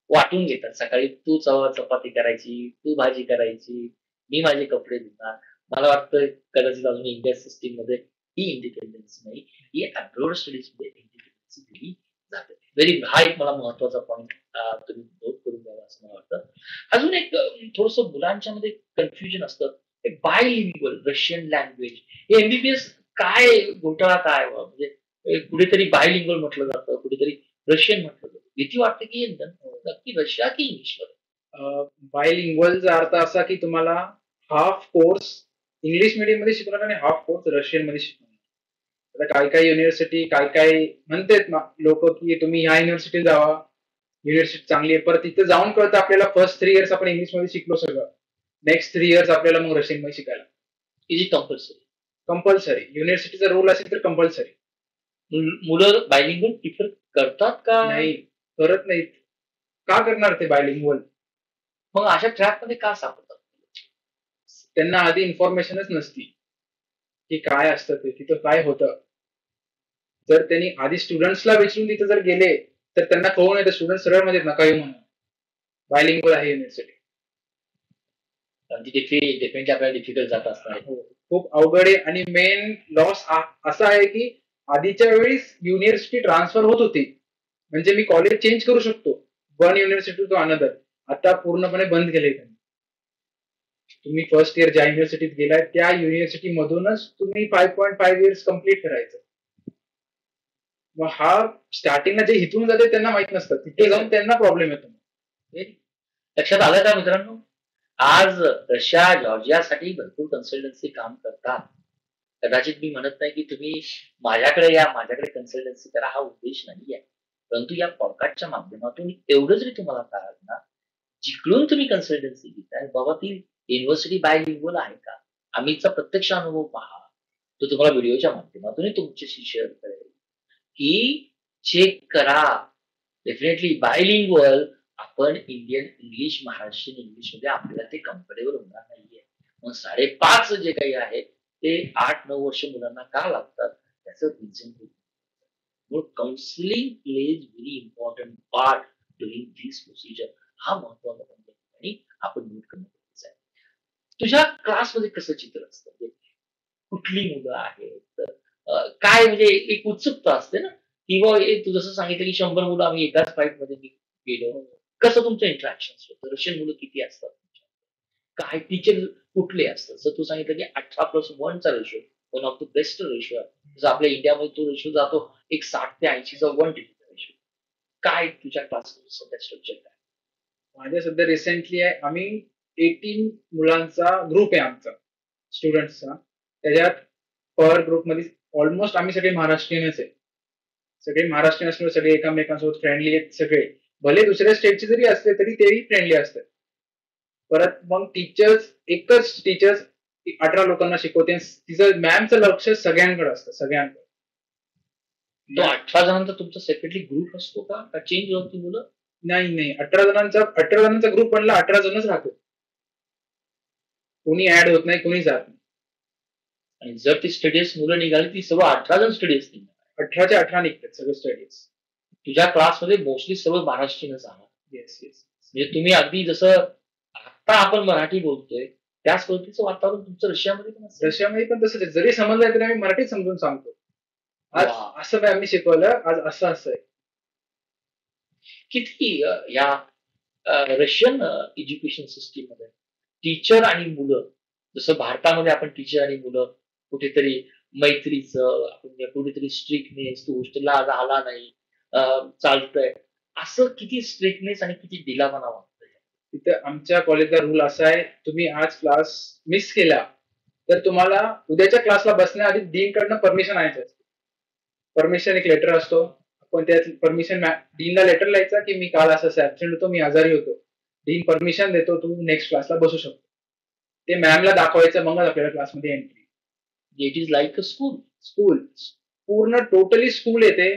वाटून घेतात सकाळी तू चपाती करायची तू भाजी करायची मी माझे कपडे धुणार. मला वाटतं कदाचित अजून इंडिया सिस्टीम मध्ये ही इंडिपेंडन्स नाही ही अब्रॉड स्टडीज मध्ये इंडिपेंडन्सी दिली जाते. हा एक मला महत्वाचा पॉईंट तुम्ही नोट करून द्यावा असं मला वाटतं. अजून एक थोडस मुलांच्या मध्ये कन्फ्युजन असतं बायलिंग्वल रशियन लँग्वेज हे एमबीबीएस काय घोटाळा काय म्हणजे कुठेतरी बायलिंग्वल म्हटलं जातं कुठेतरी रशियन म्हटलं जातं. भीती वाटते की नक्की रशिया की इंग्लिश मध्ये.
बायलिंग्वलचा अर्थ असा की तुम्हाला हाफ कोर्स इंग्लिश मीडियम मध्ये शिकवणार आणि हाफ कोर्स रशियन मध्ये शिकवणार. आता काय काय युनिव्हर्सिटी काय म्हणतात लोक की तुम्ही ह्या युनिव्हर्सिटीला जावा युनिव्हर्सिटी चांगली आहे. परत तिथे जाऊन कळतं आपल्याला फर्स्ट 3 इयर्स आपण इंग्लिश मध्ये शिकलो सगळं. नेक्स्ट 3 इयर्स आपल्याला मग रशियन मध्ये शिकायला.
इज इट
कंपल्सरी युनिव्हर्सिटीचा रूल असेल तर कंपल्सरी.
मुलं बायलिंग्वल प्रिफर करतात का
नाही करत नाहीत. का करणार ते बायलिंग्वल.
मग अशा ट्रॅक मध्ये का सापडतात.
त्यांना आधी इन्फॉर्मेशनच नसती की काय असतं ते तिथं काय होतं. जर त्यांनी आधी स्टुडंट्सला विचारून तिथे जर गेले तर त्यांना कळून येतं स्टुडंट सरळ मध्ये नका येऊ म्हणून बायलिंग्वल आहे युनिव्हर्सिटी.
डेफिनेटली आपल्याला डिफिकल्ट जात असणार.
खूप अवघड आहे आणि मेन लॉस असा आहे की आधीच्या वेळी युनिव्हर्सिटी ट्रान्सफर होत होती म्हणजे मी कॉलेज चेंज करू शकतो वन युनिव्हर्सिटी टू अनदर. आता पूर्णपणे बंद केले त्यांनी. तुम्ही फर्स्ट इयर ज्या युनिव्हर्सिटीत गेलाय त्या युनिव्हर्सिटी मधूनच तुम्ही 5.5 इयर्स कम्प्लीट करायचं. मग हा स्टार्टिंगला जे इथून जाते त्यांना माहित नसतं, तिथे जाऊन त्यांना प्रॉब्लेम येतो.
लक्षात आलं का मित्रांनो? आज रशिया, जॉर्जियासाठी भरपूर कन्सल्टन्सी काम करतात. कदाचित मी म्हणत नाही की तुम्ही माझ्याकडे या, माझ्याकडे कन्सल्टन्सी करा, हा उद्देश नाहीये. परंतु या पॉडकास्टच्या माध्यमातून एवढं जरी तुम्हाला कळालं ना, जिकडून तुम्ही कन्सल्टन्सी घेताय बाबा ती युनिव्हर्सिटी बायलिंग्वल आहे का? आम्हीचा प्रत्यक्ष अनुभव पहा. तो तुम्हाला व्हिडिओच्या माध्यमातून तुमच्याशी शेअर करेल, की चेक करा. डेफिनेटली बायलिंग्वल आपण इंडियन इंग्लिश, महाराष्ट्रीयन इंग्लिश मध्ये आपल्याला ते कम्फर्टेबल होणार नाहीये. मग 5.5 जे काही आहे ते 8-9 वर्ष मुलांना का लागतात त्याचं रिझन मग counselling plays very important part during this procedure. हा महत्वाचा पॉईंट आणि आपण नोट करणं गरजेचं आहे. तुझ्या क्लासमध्ये कसं चित्र असतं? म्हणजे कुठली मुलं आहेत? काय म्हणजे एक उत्सुकता असते ना, किंवा तू जसं सांगितलं की 100 मुलं आम्ही एकाच फ्लाईट मध्ये गेलो. कसं तुमचं इंटरॅक्शन होतं? रशियन मुलं किती असतात? काय टीचर कुठले असतात? जसं तू सांगितलं की 18+1 चा ratio one of the best ratio आहे. जसं आपल्या इंडियामध्ये तो रेशो जातो एक 60 ते 80 चा 1 रेशो. काय तुझ्या क्लासमध्ये सध्या स्ट्रक्चर काय?
माझ्या सध्या रिसेंटली आहे, आम्ही 18 मुलांचा ग्रुप आहे आमचा स्टुडंट्सचा. त्याच्यात पर ग्रुप मध्ये ऑलमोस्ट आम्ही सगळे महाराष्ट्रीयनच आहे. सगळे महाराष्ट्रीयन असल्यामुळे सगळे एकमेकांसोबत फ्रेंडली आहेत सगळे. भले दुसऱ्या स्टेटचे जरी असले तरी तेही फ्रेंडली असतात. परत मग टीचर्स एकच टीचर्स 18 लोकांना शिकवते. तिचं मॅमचं लक्ष सगळ्यांकडे असतं, सगळ्यांकडे.
तो 18 जणांचा तुमचा सेपरेटली ग्रुप असतो का चेंज होती मुलं?
नाही 18 जणांचा ग्रुप बनला, 18 जणच राहतो. कोणी ऍड होत नाही, कोणी जात नाही.
आणि जर ती स्टडीज मुलं निघाली ती सर्व 18 जण स्टडीज निघाले.
18च्या 18 निघतात सगळे स्टडीज.
तुझ्या क्लासमध्ये मोस्टली सर्व महाराष्ट्रीयनच आहात.
येस.
म्हणजे तुम्ही अगदी जसं आता आपण मराठी बोलतोय त्याच पद्धतीचं वातावरण तुमचं रशियामध्ये पण असतं?
रशियामध्ये पण तसंच आहे. जरी समजलं तरी आम्ही मराठीत समजून सांगतो. आज असं काय आम्ही शिकवलं, आज असं आहे.
किती या रशियन एज्युकेशन सिस्टीम मध्ये टीचर आणि मुलं, जसं भारतामध्ये आपण टीचर आणि मुलं कुठेतरी मैत्रीचं, आपण कुठेतरी स्ट्रिक्टनेस, तू हॉस्टेलला राहिला नाही चालतंय, असं किती स्ट्रिक्टनेस आणि किती ढिलापणा वाटतंय?
तिथं आमच्या कॉलेजचा रूल असा आहे, तुम्ही आज क्लास मिस केला तर तुम्हाला उद्याच्या क्लासला बसण्याआधी डीन कडनं परमिशन आणायचं असतं. परमिशन एक लेटर असतो. आपण त्यात परमिशन डीनला लेटर लिहायचा की मी काल असं ऍबसेंट होतो, मी आजारी होतो. डीन परमिशन देतो, तू नेक्स्ट क्लासला बसू शकतो. ते मॅमला दाखवायचं, मगच आपल्याला क्लासमध्ये entry.
It is like a school.
School पूर्ण टोटली स्कूल येते.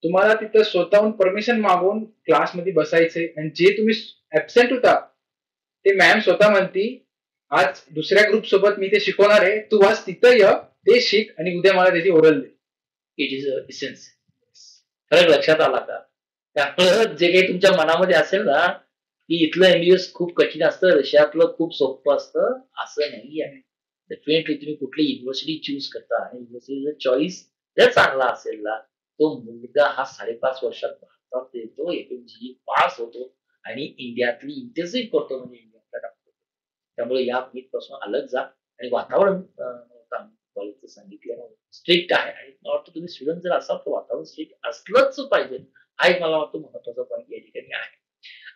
तुम्हाला तिथं स्वतःहून परमिशन मागून क्लासमध्ये बसायचे. आणि जे तुम्ही ऍबसेंट होता ते मॅम स्वतः म्हणती, आज दुसऱ्या ग्रुप सोबत मी ते शिकवणार आहे, तू आज तिथं ये, ते शिक आणि उद्या मला त्याची oral they.
It is a essence. खरं लक्षात आला का? त्यामुळं जे काही तुमच्या मनामध्ये असेल ना की इथलं एमबीबीएस खूप कठीण असतं, रशियातलं खूप सोपं असतं, असं नाही आहे. डेफिनेटली तुम्ही कुठली युनिव्हर्सिटी चूज करता आणि युनिव्हर्सिटीचा चॉईस जर चांगला असेल ना, तो मुलगा हा 5.5 वर्षात भारतात येतो, FMG पास होतो आणि इंडियातली इंटेन्सिव्ह करतो, म्हणजे इंडियातला टाकतो. त्यामुळे या मीट पासून अलग जा. आणि वातावरण कॉलेजचं सांगितलं स्ट्रिक्ट आहे आणि मला वाटतं तुम्ही स्टुडंट जर असाल तर वातावरण स्ट्रिक्ट असलंच पाहिजे. हा एक मला वाटतं महत्वाचा पॉईंट या ठिकाणी आहे.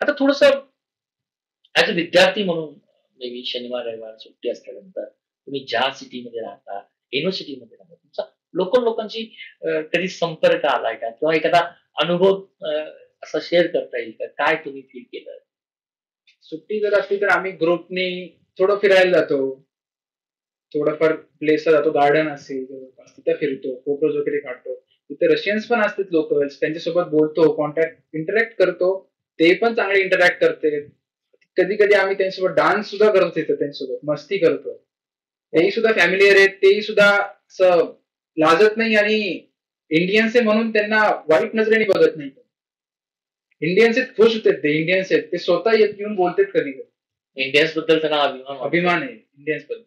आता थोडस ऍज अ विद्यार्थी म्हणून मे बी शनिवार रविवार सुट्टी असल्यानंतर तुम्ही ज्या सिटीमध्ये राहता, युनिव्हर्सिटीमध्ये राहता, तुमचा लोकल लोकांशी कधी संपर्क आलाय का, किंवा एखादा अनुभव असा शेअर करता येईल का? काय तुम्ही फील केलं?
सुट्टी जर असली तर आम्ही ग्रुपने थोडं फिरायला जातो. थोडंफार प्लेसला जातो, गार्डन असेल जवळपास तिथं फिरतो, फोटोज वगैरे काढतो. तिथे रशियन्स पण असतात लोकल्स, त्यांच्यासोबत बोलतो, इंटरॅक्ट करतो. ते पण चांगले इंटरॅक्ट करते. कधी कधी आम्ही त्यांच्यासोबत डान्स सुद्धा करतो, तिथं त्यांच्यासोबत मस्ती करतो. तेही सुद्धा फॅमिलियर आहेत, तेही सुद्धा असं लाजत नाही आणि इंडियन्स आहे म्हणून त्यांना वाईट नजरेने बघत नाही. इंडियन्स आहेत, खुश होते ते इंडियन्स आहेत, ते स्वतः येऊन बोलतात कधी कधी.
इंडियन्स बद्दल त्यांना
अभिमान आहे इंडियन्स बद्दल.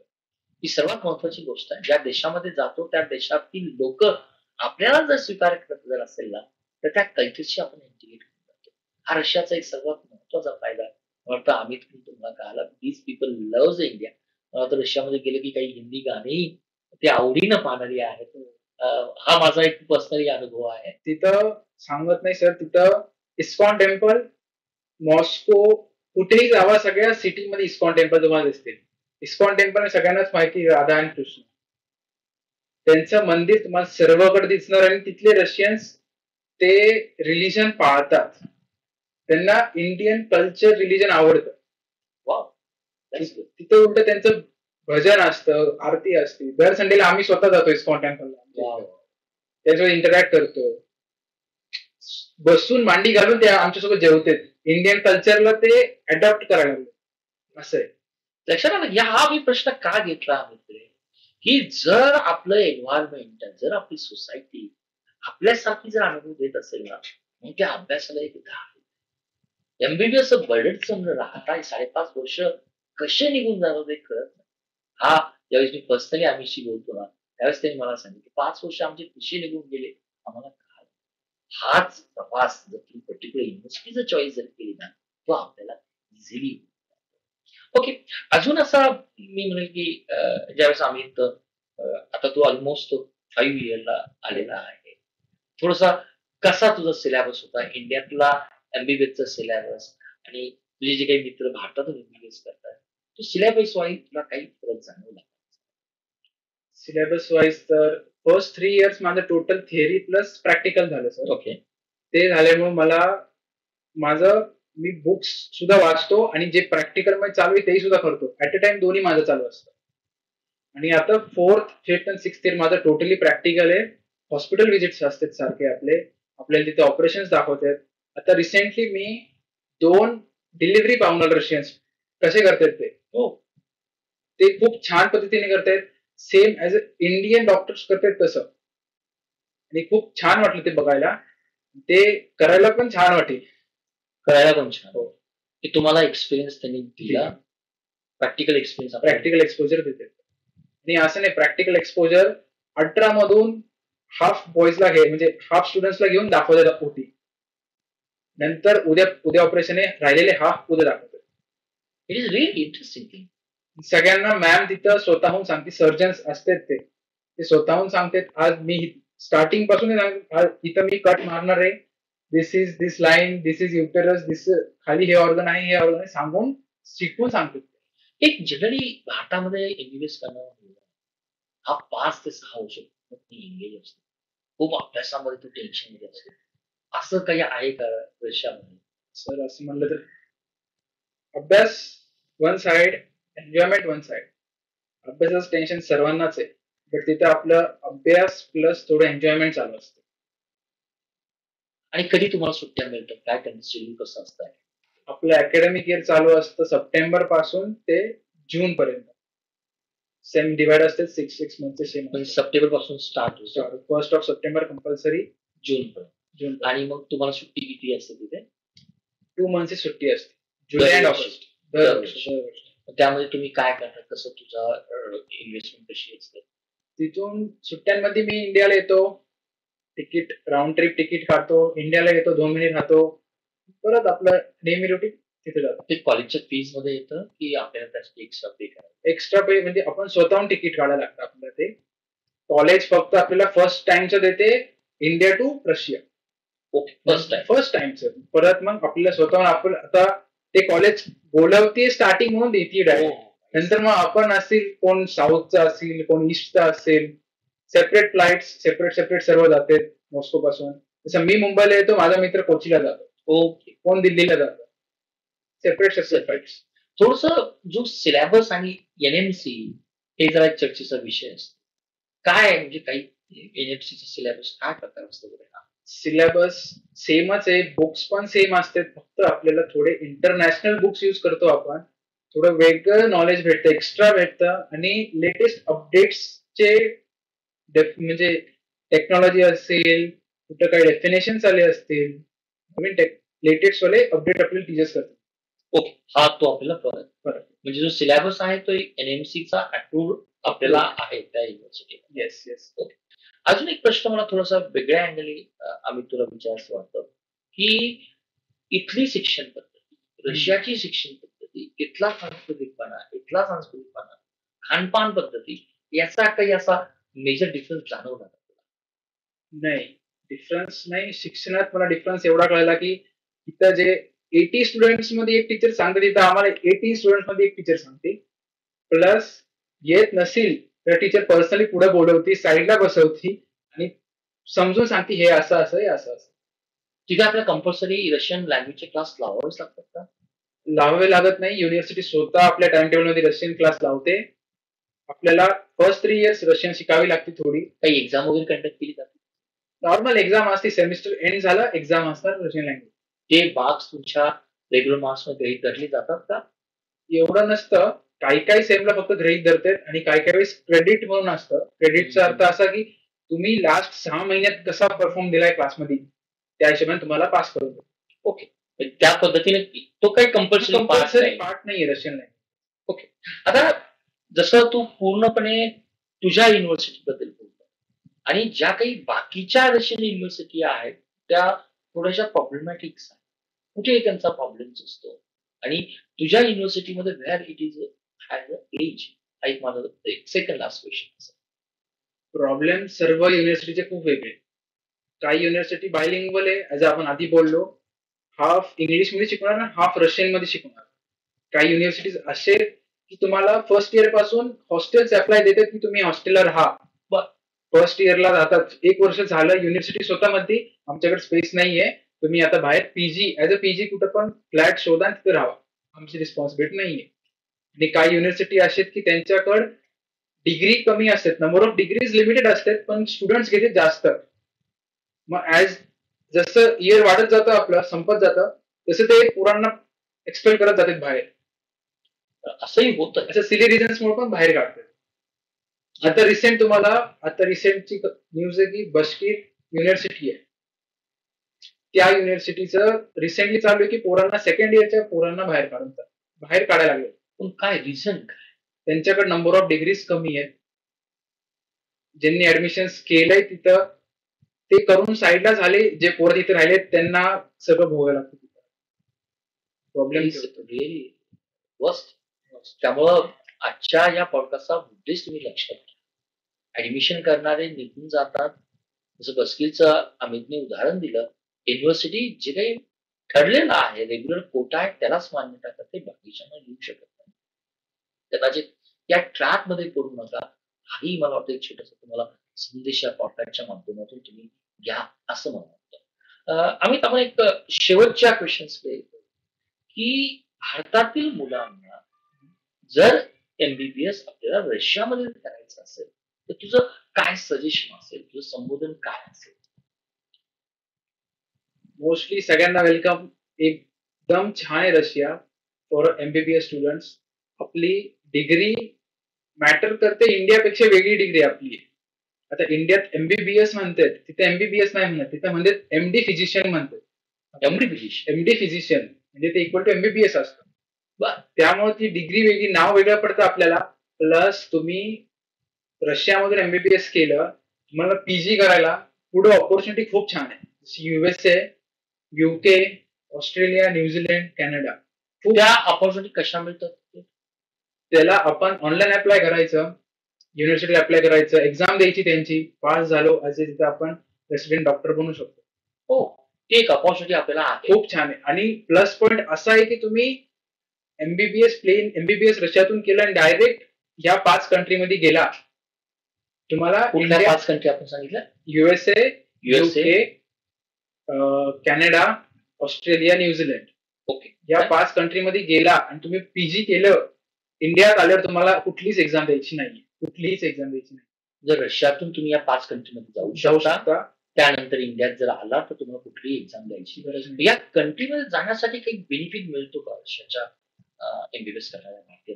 ही सर्वात महत्वाची गोष्ट आहे. ज्या देशामध्ये जातो त्या देशातील लोक आपल्याला जर स्वीकार करत जर असेल ना, तर त्या कल्चरशी आपण इंटिग्रेट करून जातो. हा रशियाचा एक सर्वात महत्वाचा फायदा वाटतं आम्ही तुम्हाला कळालं दीज पीपल लव्हज इंडिया. मला वाटतं रशियामध्ये गेलं की काही हिंदी गाणीही ते आवडीनं पाहणारी आहेत. हा माझा एक पर्सनली अनुभव आहे.
तिथं सांगत नाही सर, तिथं इस्कॉन टेम्पल, मॉस्को, कुठेही जावा सगळ्या सिटीमध्ये इस्कॉन टेम्पल तुम्हाला दिसतील. इस्कॉन टेम्पल सगळ्यांनाच माहिती राधा आणि कृष्ण. त्यांचं मंदिर तुम्हाला सर्वकडे दिसणार आणि तिथले रशियन्स ते रिलिजन पाळतात. त्यांना इंडियन कल्चर रिलिजन आवडतं.
Wow, that's good.
तिथं उलट त्यांचं भजन असतं, आरती असते. दर संडेला आम्ही स्वतः जातो इस्कॉन टेम्पलला.
वाव.
त्याच्यावर इंटरॅक्ट करतो. बसून मांडी घालून ते आमच्यासोबत जेवते. इंडियन कल्चरला ते अडॉप्ट करायला लागले. असं आहे.
लक्षात आलं या हा मी प्रश्न का घेतला मित्र की जर आपलं एन्व्हायरमेंट जर आपली सोसायटी आपल्यासारखी जर अनुभव देत असेल ना मग त्या अभ्यासाला एक एमबीबीएस बर्डन राहता 5.5 वर्ष कसे निघून जातात ते कळत नाही. हा ज्यावेळेस मी पर्सनली आम्हीशी बोलतो ना त्यावेळेस त्यांनी मला सांगितलं 5 वर्ष आमचे कसे निघून गेले आम्हाला कळालं. हाच प्रवास जर तुम्ही पर्टिक्युलर युनिव्हर्सिटीचा चॉईस जर केली ना तो आपल्याला इझिली. ओके. अजून असा मी म्हणेल की ज्यावेळेस आम्ही आता तू ऑलमोस्ट 5 इयरला आलेला आहे. थोडासा कसा तुझा सिलेबस होता इंडियातला एमबीबीएसचा सिलेबस आणि तुझे जे काही मित्र भारतातून एमबीबीएस करतात तो सिलेबस वाईज तुला काही फरक जाणवला?
सिलेबस वाईज तर फर्स्ट 3 इयर्स माझं टोटल थिअरी प्लस प्रॅक्टिकल झालं सर.
ओके.
ते झाल्यामुळे मला माझं मी बुक्स सुद्धा वाचतो आणि जे प्रॅक्टिकल मध्ये चालू आहे तेही सुद्धा करतो. ऍट अ टाइम दोन्ही माझं चालू असतं. आणि आता 4th, 5th आणि 6th इयर माझं टोटली प्रॅक्टिकल आहे. हॉस्पिटल व्हिजिट्स असतात सारखे आपल्याला तिथे ऑपरेशन दाखवतात. आता रिसेंटली मी 2 डिलिव्हरी पावणार रशियन्स कसे करतात
हो.
ते खूप छान पद्धतीने करतायत. Same as a Indian doctors करतात तसं. आणि खूप छान वाटलं ते बघायला. ते करायला पण छान वाटेल.
कळायला पण छान
हो.
की तुम्हाला एक्सपिरियन्स त्यांनी दिला. प्रॅक्टिकल एक्सपिरियन्स
प्रॅक्टिकल एक्सपोजर देते. आणि असं नाही प्रॅक्टिकल एक्सपोजर 18 मधून हाफ बॉईजला म्हणजे हाफ स्टुडंट्सला घेऊन दाखवतात ओटी. नंतर उद्या ऑपरेशन आहे राहिलेले हाफ उद्या दाखवतात.
It is really interesting thing.
सगळ्यांना मॅम तिथं स्वतःहून सांगते. सर्जन्स असतात ते स्वतःहून सांगतात आज मी स्टार्टिंग पासून इथं मी कट मारणार आहे. This is this line, this is uterus, this खाली हे ऑर्गन आहे हे ऑर्गन आहे सांगून शिकवून सांगतात.
एक जनरली भारतामध्ये एमबीबीएस करणं हा 5 ते 6 वर्ष एंगेज असतो. खूप अभ्यासामध्ये तो टेन्शन मध्ये असतो. असं काही आहे का रशियामध्ये?
सर असं म्हणलं तर अभ्यास one side, enjoyment one side. अभ्यासाचं टेन्शन सर्वांनाच आहे. बट तिथे आपलं अभ्यास प्लस थोडं एन्जॉयमेंट चालू असतं.
आणि कधी तुम्हाला सुट्ट्या मिळतात काय त्यांचं शेड्यूल कसं असतं?
आपलं अकॅडमिक इयर चालू असतं सप्टेंबर पासून ते जून पर्यंत. सेम डिवाइड असते 6 मंथचे सेम.
म्हणजे सप्टेंबर पासून स्टार्ट होतं.
1st ऑफ सप्टेंबर कंपल्सरी
जून पर्यंत. आणि मग तुम्हाला सुट्टी किती असते तिथे?
2 मंथची सुट्टी असते. जुलै आणि ऑगस्ट.
दरवर्षी. त्यामध्ये तुम्ही काय करता कसं तुझा इन्व्हेस्टमेंट कशी असते?
तिथून सुट्ट्यांमध्ये मी इंडियाला येतो. तिकीट राऊंड ट्रिप तिकीट काढतो. इंडियाला येतो 2 महिने राहतो. परत आपलं नेहमी रुटीन तिथे जातो.
ते कॉलेजच्या फीज मध्ये येतं की आपल्याला त्यासाठी एक्स्ट्रा पे करायचं?
एक्स्ट्रा पे म्हणजे आपण स्वतःहून तिकीट काढायला लागतं आपल्याला ते. कॉलेज फक्त आपल्याला फर्स्ट टाइमचं देते India to Russia.
Okay.
First टाइमचं. परत मग आपल्याला स्वतःहून आपण आता ते कॉलेज बोलवते स्टार्टिंग म्हणून देते डायरेक्ट. नंतर मग आपण असतील कोण साऊथचा असेल कोण ईस्टचा असेल सेपरेट फ्लाइट सेपरेट सर्व जाते मॉस्को पासून. जसं मी मुंबईला येतो माझा मित्र कोचीला जातो.
ओके.
कोण दिल्लीला जातो. Separate flights.
थोडस जो सिलेबस आणि एनएमसी हे जरा एक चर्चेचा विषय असतो. काय म्हणजे काही एनएमसीचा सिलेबस काय प्रकार असतो?
सिलेबस सेमच आहे. बुक्स पण सेम असतात. फक्त आपल्याला थोडे इंटरनॅशनल बुक्स युज करतो आपण. थोडं वेगळं नॉलेज भेटतं एक्स्ट्रा भेटतं आणि लेटेस्ट अपडेट्सचे म्हणजे टेक्नॉलॉजी असेल कुठं काही डेफिनेशन आले असतील नवीन लेटेस्ट वाले अपडेट आपल्याला टीचर्स करतात.
ओके. हा तो आपल्याला फरक म्हणजे जो सिलेबस आहे तो एनएमसीचा अप्रूव्ड आपल्याला आहे त्या युनिव्हर्सिटीला.
Yes yes.
ओके. अजून एक प्रश्न मला थोडासा वेगळ्या अँगली आम्ही तुला विचारायचं वाटतं की इथली शिक्षण पद्धती रशियाची शिक्षण पद्धती पद्धती, इथला सांस्कृतिकपणा, खानपान पद्धती याचा काही असा मेजर डिफरन्स जाणवला का तुला?
नाही, डिफरन्स नाही. शिक्षणात मला डिफरन्स एवढा कळला, की इथं जे 80 स्टुडंट्स मध्ये एक टीचर सांगते, तिथं आम्हाला 80 स्टुडंट्स मध्ये एक टीचर सांगते. प्लस येत नसेल तर टीचर पर्सनली पुढे बोलवते, साईडला बसवते आणि समजून सांगते हे असं असं, हे असं असं.
तिथे आपल्याला कंपल्सरी रशियन लँग्वेजचे क्लास लावावेच लागतात का?
लावावे लागत नाही. युनिव्हर्सिटी स्वतः आपल्या टाइम टेबल मध्ये रशियन क्लास लावते. आपल्याला फर्स्ट 3 इयर्स रशियन शिकावी लागते थोडी.
काही एक्झाम वगैरे कंडक्ट केली जाते?
नॉर्मल एक्झाम असते, सेमिस्टर एंड झाला एक्झाम असतात रशियन लँग्वेज.
ते मार्क्स तुमच्या रेग्युलर मार्क्स मध्ये गृहीत धरले जातात का?
एवढं नसतं. काही काही सेमला फक्त गृहीत धरतात आणि काही काही वेळेस क्रेडिट म्हणून असतं. क्रेडिटचा अर्थ असा की तुम्ही लास्ट 6 महिन्यात कसा परफॉर्म दिलाय क्लासमध्ये त्या हिशोबाने तुम्हाला पास करून देतो.
ओके. त्या पद्धतीने तो काही कंपल्सरी
पार्ट नाहीये रशियन लँग्वेज.
ओके. आता जसं तू पूर्णपणे तुझ्या युनिव्हर्सिटी बद्दल बोलतो आणि ज्या काही बाकीच्या रशियन युनिव्हर्सिटी आहेत त्या थोड्याशा प्रॉब्लेमॅटिक्स आहेत. कुठे त्यांचा प्रॉब्लेम्स असतो आणि तुझ्या युनिव्हर्सिटीमध्ये where it is has as हा एक माझा एक सेकंड लास्ट क्वेश्चन असेल.
प्रॉब्लेम सर्व युनिव्हर्सिटीचे खूप वेगळे. काही युनिव्हर्सिटी बायलिंग्वल आहे, ऍज आपण आधी बोललो, हाफ इंग्लिश मध्ये शिकवणार आणि हाफ रशियन मध्ये शिकवणार. काही युनिव्हर्सिटीज असे की तुम्हाला फर्स्ट इयर पासून हॉस्टेल्स अप्लाय देतात की तुम्ही हॉस्टेलला राहा. फर्स्ट इयरला जातात, 1 वर्ष झालं युनिव्हर्सिटी स्वतःमध्ये आमच्याकडे स्पेस नाहीये, तुम्ही आता बाहेर पीजी ऍज अ पीजी कुठं पण फ्लॅट शोधा आणि तिथे राहा, आमची रिस्पॉन्सिबिलिटी नाहीये. आणि काही युनिव्हर्सिटी असे की त्यांच्याकडे डिग्री कमी असतात, नंबर ऑफ डिग्रीज लिमिटेड असतात, पण स्टुडंट्स घेते जास्त. मग जसं इयर वाढत जातं आपलं संपत जातं तसं ते पोरांना एक्सपेल करत जातात बाहेर.
असंही होतं.
असं सिली रिझन्समुळे पण बाहेर काढतात. आता रिसेंटची न्यूज आहे की बशकीर युनिव्हर्सिटी आहे, त्या युनिव्हर्सिटीचं रिसेंटली चालू आहे की पोरांना सेकंड इयरच्या पोरांना बाहेर काढायला लागले.
पण काय रिझन काय?
त्यांच्याकडे नंबर ऑफ डिग्रीज कमी आहेत. ज्यांनी ऍडमिशन केलंय तिथं ते करून साईडला झाले, जे पोरं तिथे राहिले त्यांना सगळं भोगायला लागतं. Problem
really worst. त्यामुळं आजच्या या पॉडकास्टचा उद्देश तुम्ही लक्षात घ्या. ऍडमिशन करणारे निघून जातात, जसं बस्किलचं अमितने उदाहरण दिलं. युनिव्हर्सिटी जे काही ठरलेलं आहे रेग्युलर कोटा आहे त्यालाच मान्यता करते, बाकीच्यांना घेऊ शकत नाही. कदाचित या ट्रॅप मध्ये पडू नका, हाही मला वाटतं एक छोटासा तुम्हाला संदेश या पॉडकास्टच्या माध्यमातून तुम्ही घ्या असं मला वाटतं. अमित, आपण एक शेवटच्या क्वेश्चन्सकडे येतो की भारतातील मुलांना जर एमबीबीएस आपल्याला रशियामध्ये करायचं असेल तर तुझं काय सजेशन असेल, तुझं संबोधन काय असेल?
मोस्टली सगळ्यांना वेलकम. एकदम छान आहे रशिया फॉर एमबीबीएस स्टुडंट्स. आपली डिग्री मॅटर करते, इंडियापेक्षा वेगळी डिग्री आपली. आता इंडियात एमबीबीएस म्हणतात, तिथे एमबीबीएस नाही म्हणत, तिथे म्हणतात एमडी फिजिशियन म्हणतात. एमडी फिजिशियन म्हणजे ते इक्वल टू एमबीबीएस असतं. त्यामुळे ती डिग्री वेगळी, नाव वेगळं पडतं आपल्याला. प्लस तुम्ही रशियामधून एमबीबीएस केलं, तुम्हाला पीजी करायला पुढे ऑपॉर्च्युनिटी खूप छान आहे. USA, UK, Australia, New Zealand, Canada.
त्या ऑपॉर्च्युनिटी कशा मिळतात?
त्याला आपण ऑनलाईन अप्लाय करायचं, युनिव्हर्सिटी अप्लाय करायचं, एक्झाम द्यायची त्यांची, पास झालो असे तिथे आपण रेसिडेंट डॉक्टर बनू शकतो.
हो, ती एक ऑपॉर्च्युनिटी आपल्याला
खूप छान आहे. आणि प्लस पॉइंट असा आहे की तुम्ही एमबीबीएस रशियातून केलं आणि डायरेक्ट या 5 कंट्रीमध्ये गेला. तुम्हाला
5 कंट्री आपण सांगितलं?
USA, UK, Canada, Australia, New Zealand.
Okay.
या 5 कंट्रीमध्ये गेला आणि तुम्ही पीजी केलं, इंडियात आल्यावर तुम्हाला कुठलीच एक्झाम द्यायची नाही.
जर रशियातून तुम्ही या 5 कंट्रीमध्ये जाऊ शकता, त्यानंतर इंडियात जर आला तर तुम्हाला कुठलीही एक्झाम द्यायची गरज नाही. या कंट्रीमध्ये जाण्यासाठी काही बेनिफिट मिळतो का रशियाच्या एमबीबीएस करणाऱ्या भारतीय?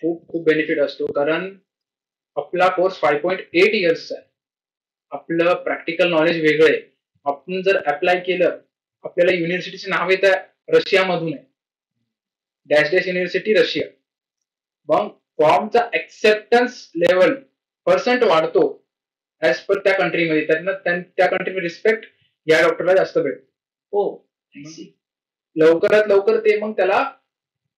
खूप बेनिफिट असतो, कारण आपला कोर्स 5.8 इयर्सचा आहे. आपलं प्रॅक्टिकल नॉलेज वेगळं आहे. आपण जर अप्लाय केलं, आपल्याला युनिव्हर्सिटीचे नाव येतं रशियामधून आहे, डॅश डॅश युनिव्हर्सिटी रशिया. मग फॉर्मचा एक्सेप्टन्स लेवल पर्सेंट वाढतो ऍज पर त्या कंट्रीमध्ये. त्यांना त्या कंट्रीमध्ये रिस्पेक्ट या डॉक्टरला जास्त भेटतो.
हो,
लवकरात लवकर ते मग त्याला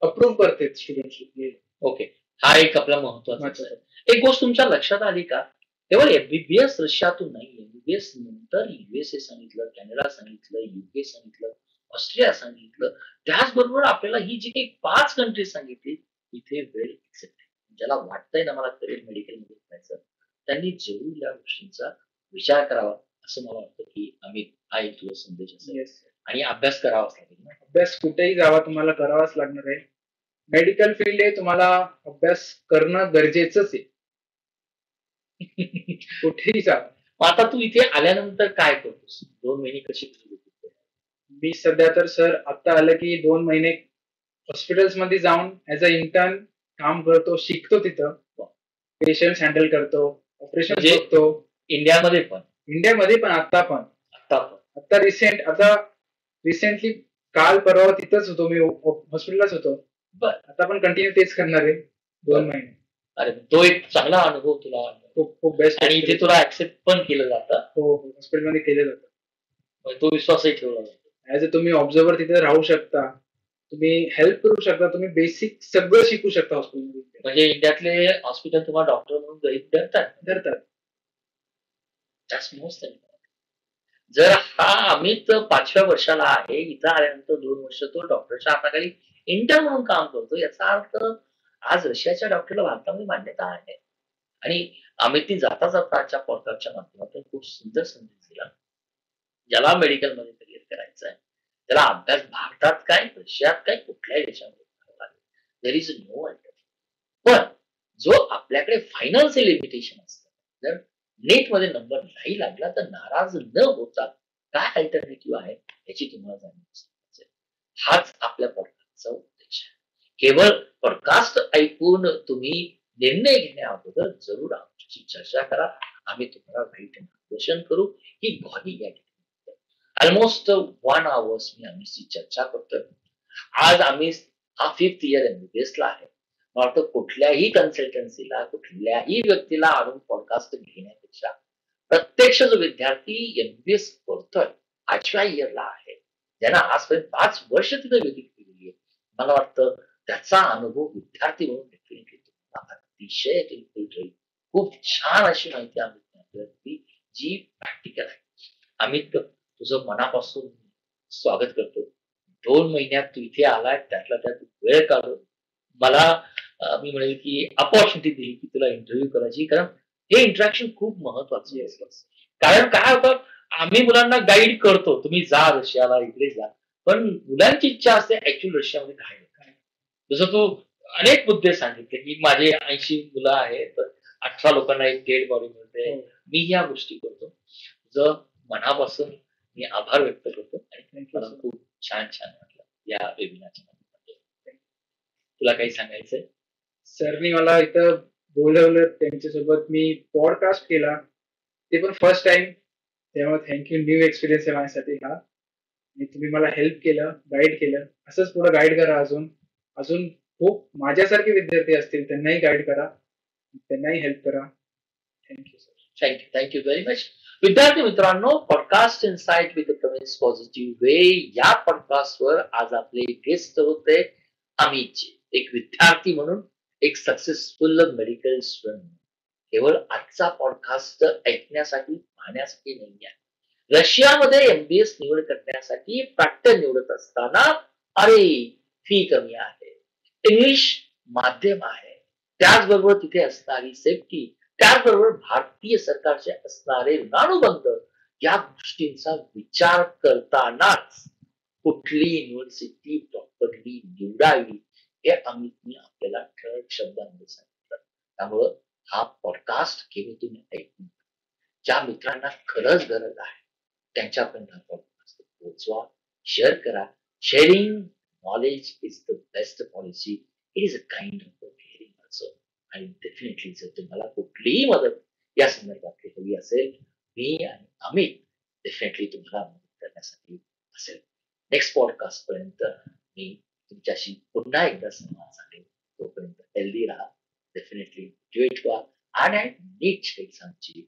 अप्रूव्ह करते स्टुडंट.
ओके, हा एक आपला महत्वाचा आहे. एक गोष्ट तुमच्या लक्षात आली का? केवळ एमबीबीएस रशियातून नाही, एमबीबीएस नंतर युएसए सांगितलं, कॅनडा सांगितलं, युके सांगितलं, ऑस्ट्रेलिया सांगितलं. त्याचबरोबर आपल्याला ही जी काही 5 कंट्री सांगितली, इथे वेल एक्सेप्टेड. ज्याला वाटतंय ना मला करिअर मेडिकलमध्ये करायचं, त्यांनी जरूर या गोष्टींचा विचार करावा, असं मला वाटतं, की अमित हा एक तुझा संदेश असेल.
येस.
आणि अभ्यास करावाच लागेल ना.
अभ्यास कुठेही जावा तुम्हाला करावाच लागणार आहे. मेडिकल फील्ड आहे, तुम्हाला अभ्यास करणं गरजेचंच आहे. कुठेही जा.
मग आता तू इथे आल्यानंतर काय करतोस? 2 महिने कशी गेली?
मी सध्या तर सर आता आलं की 2 महिने हॉस्पिटल्स मध्ये जाऊन ऍज अ इंटर्न काम करतो, शिकतो तिथं. पेशंट्स हँडल करतो, ऑपरेशन
म्हणजे
बघतो.
इंडियामध्ये पण,
इंडियामध्ये पण आता
आता पण.
रिसेंटली काल परवा तिथंच होतो, मी हॉस्पिटललाच होतो.
बरं.
आता पण कंटिन्यू तेच करणार आहे 2 महिने.
अरे तो एक चांगला अनुभव तुला
खूप खूप बेस्ट.
आणि इथे तुला ऍक्सेप्ट पण केलं जातं.
हो, हॉस्पिटलमध्ये केलं जातं.
म्हणजे तो विश्वासही ठेवला जातो.
ऍज अ तुम्ही ऑब्झर्वर तिथे राहू शकता, तुम्ही हेल्प करू शकता, तुम्ही बेसिक सगळं शिकू शकता हॉस्पिटलमध्ये.
म्हणजे इंडियातले हॉस्पिटल तुम्हाला डॉक्टर म्हणून गरीब
धरतात.
That's most important. जर हा अमित 5व्या वर्षाला आहे, इथं आल्यानंतर 2 वर्ष तो डॉक्टरच्या हाताखाली इंटर्न म्हणून काम करतो, याचा अर्थ आज रशियाच्या डॉक्टरला भारतामध्ये मान्यता आहे. आणि अमितनी जाता जाता आजच्या पॉडकास्टच्या माध्यमातून खूप सुंदर संदेश दिला. ज्याला मेडिकलमध्ये करिअर करायचं आहे, त्याला अभ्यास भारतात काय, रशियात काय, कुठल्याही देशामध्ये करावा लागेल. There is no alternative. पण जो आपल्याकडे फायनान्शियल लिमिटेशन असतं, जर नेट मध्ये नंबर नाही लागला तर नाराज न होता काय अल्टरनेटिव्ह आहे याची तुम्हाला जाणीव असली पाहिजे. हाच आपल्या पॉडकास्टचा उद्देश आहे. केवळ पॉडकास्ट ऐकून तुम्ही निर्णय घेण्या अगोदर जरूर आमच्याशी चर्चा करा. आम्ही तुम्हाला राईट मार्गदर्शन करू. ही गॉली या ठिकाणी ऑलमोस्ट 1 आवर्स मी आम्ही चर्चा करतोय. आज आम्ही हा 5th इयर एमबीबीएस ला आहे. मला वाटतं कुठल्याही कन्सल्टन्सीला, कुठल्याही व्यक्तीला आणून पॉडकास्ट घेण्यापेक्षा प्रत्यक्ष जो विद्यार्थी एमबीबीएस करतोय, 8व्या इयरला आहे, ज्यांना आजपर्यंत 5 वर्ष तिथे व्यतीत केलेली आहे, मला वाटतं त्याचा अनुभव विद्यार्थी म्हणून डेफिनेटली तुम्हाला अतिशय हेल्पफुल राहील. खूप छान अशी माहिती आम्ही आपल्याला दिली, जी प्रॅक्टिकल आहे. अमित, तुझं मनापासून स्वागत करतो. 2 महिन्यात तू इथे आलाय, त्यातला त्यात वेळ काढून मला मी म्हणेल की अपॉर्च्युनिटी दिली की तुला इंटरव्ह्यू करायची, कारण हे इंटरॅक्शन खूप महत्वाचं आहे. कारण काय होतं, आम्ही मुलांना गाईड करतो, तुम्ही जा रशियाला, इकडे जा, पण मुलांची इच्छा असते ऍक्च्युअली रशियामध्ये काय होतं. जसं तू अनेक मुद्दे सांगितले की माझे 80 मुलं आहेत, तर 18 लोकांना एक डेड बॉडी मिळते. मी या गोष्टी करतो. तुझं मनापासून मी आभार व्यक्त करतो आणि मला खूप छान छान वाटलं या वेबिनारच्या माध्यमातून. तुला काही सांगायचंय?
सरनी मला इथं बोलवलं, त्यांच्यासोबत मी पॉडकास्ट केला, ते पण फर्स्ट टाइम. त्यामुळे थँक्यू. न्यू एक्सपिरियन्स आहे माझ्यासाठी हा. आणि तुम्ही मला हेल्प केलं, गाईड केलं. असंच पुढे गाईड करा. अजून अजून खूप माझ्यासारखे विद्यार्थी असतील, त्यांनाही गाईड करा, त्यांनाही हेल्प करा. Thank you sir.
Thank you very much. विद्यार्थी मित्रांनो, podcast insight with Pramesh positive way या पॉडकास्टवर आज आपले गेस्ट होते अमितजी, एक विद्यार्थी म्हणून, एक सक्सेसफुल मेडिकल स्टुडंट. केवळ आजचा पॉडकास्ट ऐकण्यासाठी, पाहण्यासाठी नाही आहे. रशियामध्ये एमबीएस निवड करण्यासाठी पाठ्य निवडत असताना अरे फी कमी आहे, इंग्लिश माध्यम आहे, त्याचबरोबर तिथे असणारी सेफ्टी, त्याचबरोबर भारतीय सरकारचे असणारे ऋणानुबंध, या गोष्टींचा विचार करतानाच कुठली युनिव्हर्सिटी प्रॉपरली निवडावी हे अमितने आपल्याला ठळक शब्दांमध्ये सांगितलं. त्यामुळं हा पॉडकास्ट केवळ तुम्ही ऐकून, ज्या मित्रांना खरंच गरज आहे त्यांच्यापर्यंत हा पॉडकास्ट पोहोचवा, शेअर करा. Sharing knowledge is the best policy. It is a kind of caring also. आणि डेफिनेटली जर तुम्हाला कुठलीही मदत या संदर्भातली हवी असेल, मी आणि अमित डेफिनेटली तुम्हाला मदत करण्यासाठी असेल. नेक्स्ट पॉडकास्ट पर्यंत मी तुमच्याशी पुन्हा एकदा संवाद साधेन. तोपर्यंत हेल्दी राहा, डेफिनेटली मोटिवेट व्हा आणि नीट एक्झामची